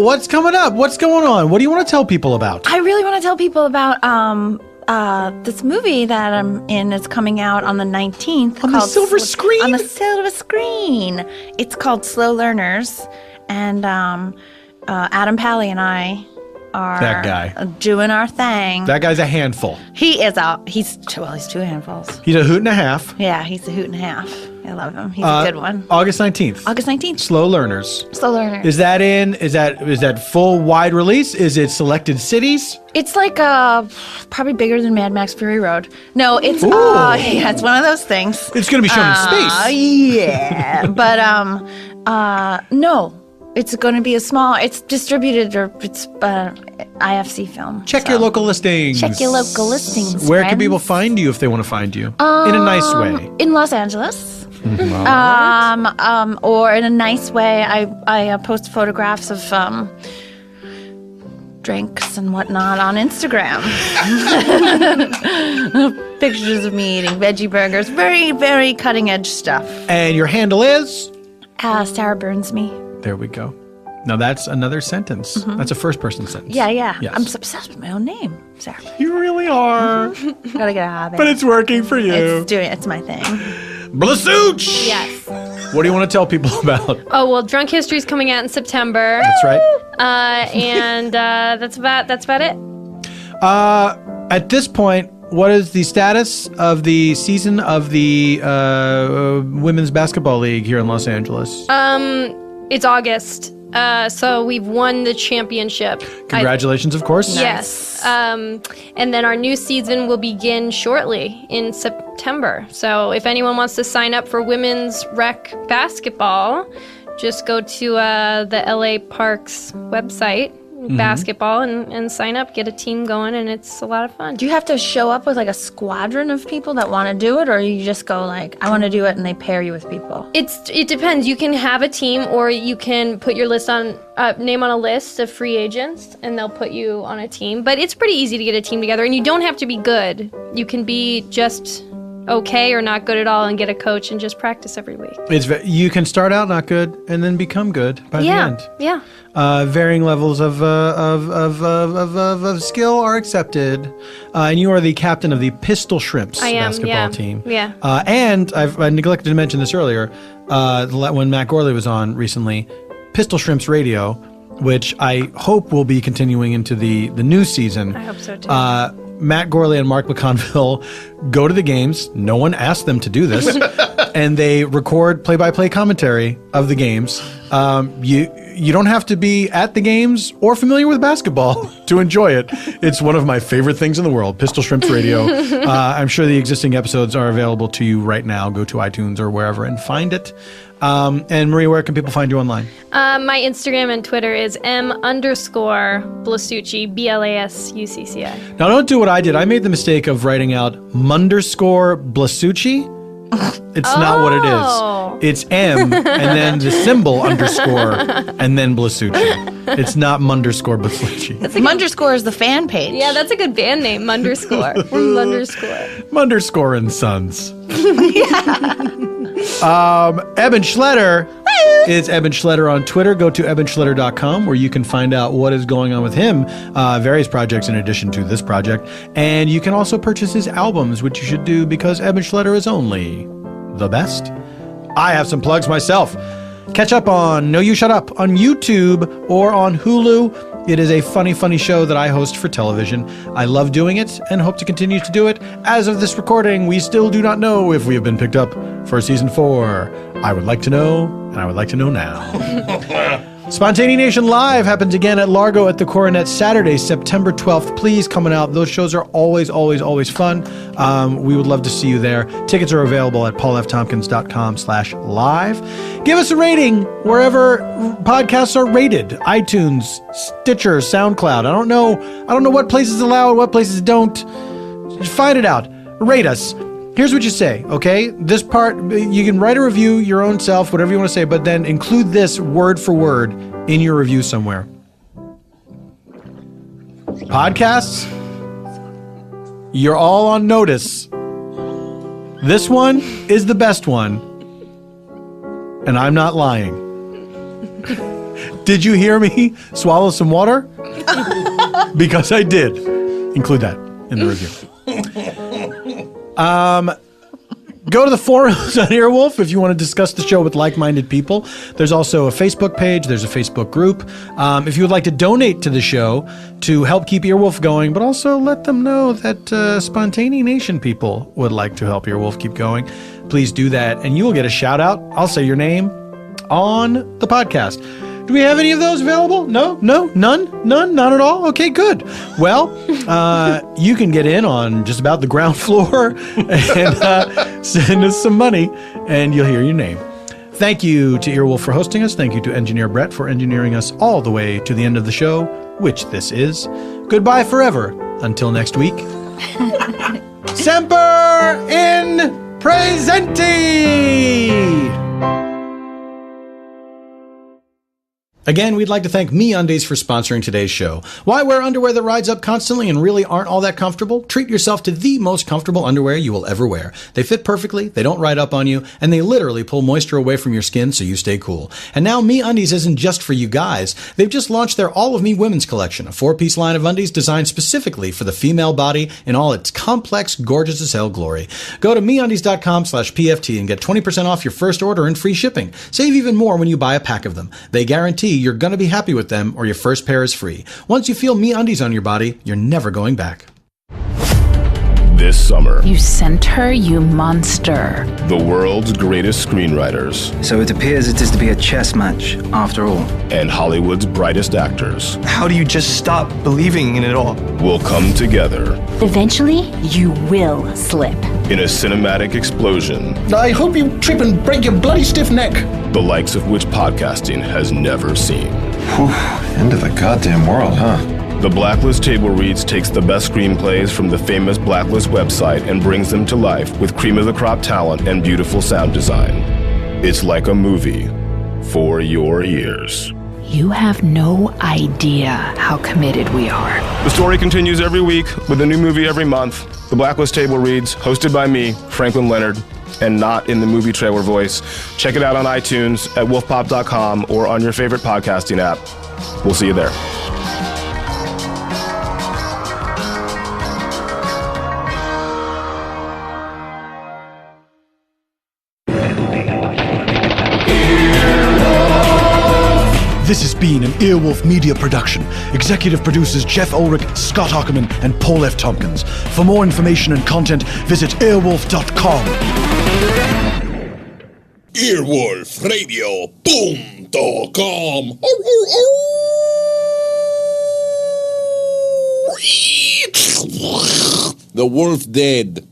What's coming up? What's going on? What do you want to tell people about? I really want to tell people about this movie that I'm in is coming out on the 19th. On the silver screen? On the silver screen. It's called Slow Learners. And Adam Pally and I are that guy doing our thing. That guy's a handful. He's two handfuls. He's a hoot and a half. Yeah, he's a hoot and a half. I love him. He's a good one. August 19th. August 19th. Slow Learners. Slow Learners. Is that full wide release? Is it selected cities? It's like probably bigger than Mad Max Fury Road. No, it's it's one of those things. It's going to be shown in space. Yeah, but no. It's going to be it's distributed or it's IFC film. Check your local listings. Check your local listings. Where can people find you if they want to find you? In a nice way. In Los Angeles. Or in a nice way, I post photographs of drinks and whatnot on Instagram. Pictures of me eating veggie burgers. Very, very cutting edge stuff. And your handle is? Sarah Burns Me. There we go. Now that's another sentence. Mm-hmm. That's a first person sentence. Yeah. Yes. I'm obsessed with my own name, Sarah. You really are. Gotta get a hobby. But it's working for you. It's my thing. Blasucci! Yes. What do you want to tell people about? Oh, well, Drunk History's coming out in September. That's right. And that's about it. At this point, what is the status of the season of the Women's Basketball League here in Los Angeles? It's August. So we've won the championship. Congratulations, of course. Yes. And then our new season will begin shortly in September. So if anyone wants to sign up for women's rec basketball, just go to the LA Parks website, basketball, and sign up, get a team going, and it's a lot of fun. Do you have to show up with like a squadron of people that want to do it, or you just go like, I want to do it, and they pair you with people? It depends. You can have a team, or you can put your name on a list of free agents, and they'll put you on a team. But it's pretty easy to get a team together, and you don't have to be good. You can be just okay or not good at all and get a coach and just practice every week. You can start out not good and then become good by the end. Yeah. Varying levels of skill are accepted. And you are the captain of the Pistol Shrimps basketball team. Yeah. And I neglected to mention this earlier when Matt Gorley was on recently. Pistol Shrimps Radio which I hope will be continuing into the new season. I hope so too. Matt Gorley and Mark McConville go to the games. No one asked them to do this. And they record play-by-play commentary of the games. You don't have to be at the games or familiar with basketball to enjoy it. It's one of my favorite things in the world, Pistol Shrimps Radio. I'm sure the existing episodes are available to you right now. Go to iTunes or wherever and find it. And Maria, where can people find you online? My Instagram and Twitter is m_Blasucci, BLASUCCI. Now, don't do what I did. I made the mistake of writing out _Blasucci. It's not what it is. It's M and then the symbol underscore and then Blasucci. It's not _Blasucci. Munderscore is the fan page. Yeah, that's a good band name, Munderscore. Munderscore. Munderscore and Sons. Eban Schletter is Eban Schletter on Twitter. Go to ebanschletter.com where you can find out what is going on with him, various projects in addition to this project. And you can also purchase his albums, which you should do because Eban Schletter is only the best. I have some plugs myself. Catch up on No You Shut Up on YouTube or on Hulu. It is a funny, funny show that I host for television. I love doing it and hope to continue to do it. As of this recording, we still do not know if we have been picked up for season 4. I would like to know, and I would like to know now. Spontaneanation Live happens again at Largo at the Coronet Saturday, September 12th. Please come on out. Those shows are always, always, always fun. We would love to see you there. Tickets are available at paulftompkins.com/live. Give us a rating wherever podcasts are rated. iTunes, Stitcher, SoundCloud. I don't know what places allow and what places don't. Just find it out. Rate us. Here's what you say, okay? This part, you can write a review your own self, whatever you want to say, but then include this word for word in your review somewhere. Podcasts, you're all on notice. This one is the best one, and I'm not lying. Did you hear me swallow some water? Because I did. Include that in the review. Go to the forums on Earwolf if you want to discuss the show with like-minded people. There's also a Facebook page. There's a Facebook group. If you would like to donate to the show to help keep Earwolf going, but also let them know that Spontaneanation people would like to help Earwolf keep going, please do that, and you will get a shout-out. I'll say your name on the podcast. Do we have any of those available? No? None? Not at all? Okay, good. Well, you can get in on just about the ground floor and send us some money, and you'll hear your name. Thank you to Earwolf for hosting us. Thank you to Engineer Brett for engineering us all the way to the end of the show, which this is. Goodbye forever. Until next week. Semper in Presenti! Again, we'd like to thank MeUndies for sponsoring today's show. Why wear underwear that rides up constantly and really aren't all that comfortable? Treat yourself to the most comfortable underwear you will ever wear. They fit perfectly, they don't ride up on you, and they literally pull moisture away from your skin so you stay cool. And now MeUndies isn't just for you guys. They've just launched their All of Me Women's Collection, a 4-piece line of undies designed specifically for the female body in all its complex, gorgeous as hell glory. Go to MeUndies.com/PFT and get 20% off your first order and free shipping. Save even more when you buy a pack of them. They guarantee you're going to be happy with them or your first pair is free. Once you feel MeUndies on your body, you're never going back. This summer, You sent her, you monster. the world's greatest screenwriters So it appears it is to be a chess match, after all. and Hollywood's brightest actors How do you just stop believing in it all? will come together Eventually, you will slip. in a cinematic explosion I hope you trip and break your bloody stiff neck. the likes of which podcasting has never seen. End of the goddamn world, huh? The Blacklist Table Reads takes the best screenplays from the famous Blacklist website and brings them to life with cream-of-the-crop talent and beautiful sound design. It's like a movie for your ears. You have no idea how committed we are. The story continues every week with a new movie every month. The Blacklist Table Reads, hosted by me, Franklin Leonard, and not in the movie trailer voice. Check it out on iTunes, at wolfpop.com, or on your favorite podcasting app. We'll see you there. This is been an Earwolf Media production. Executive producers Jeff Ulrich, Scott Ackerman, and Paul F. Tompkins. For more information and content, visit earwolf.com. Earwolfradio.com. The wolf dead.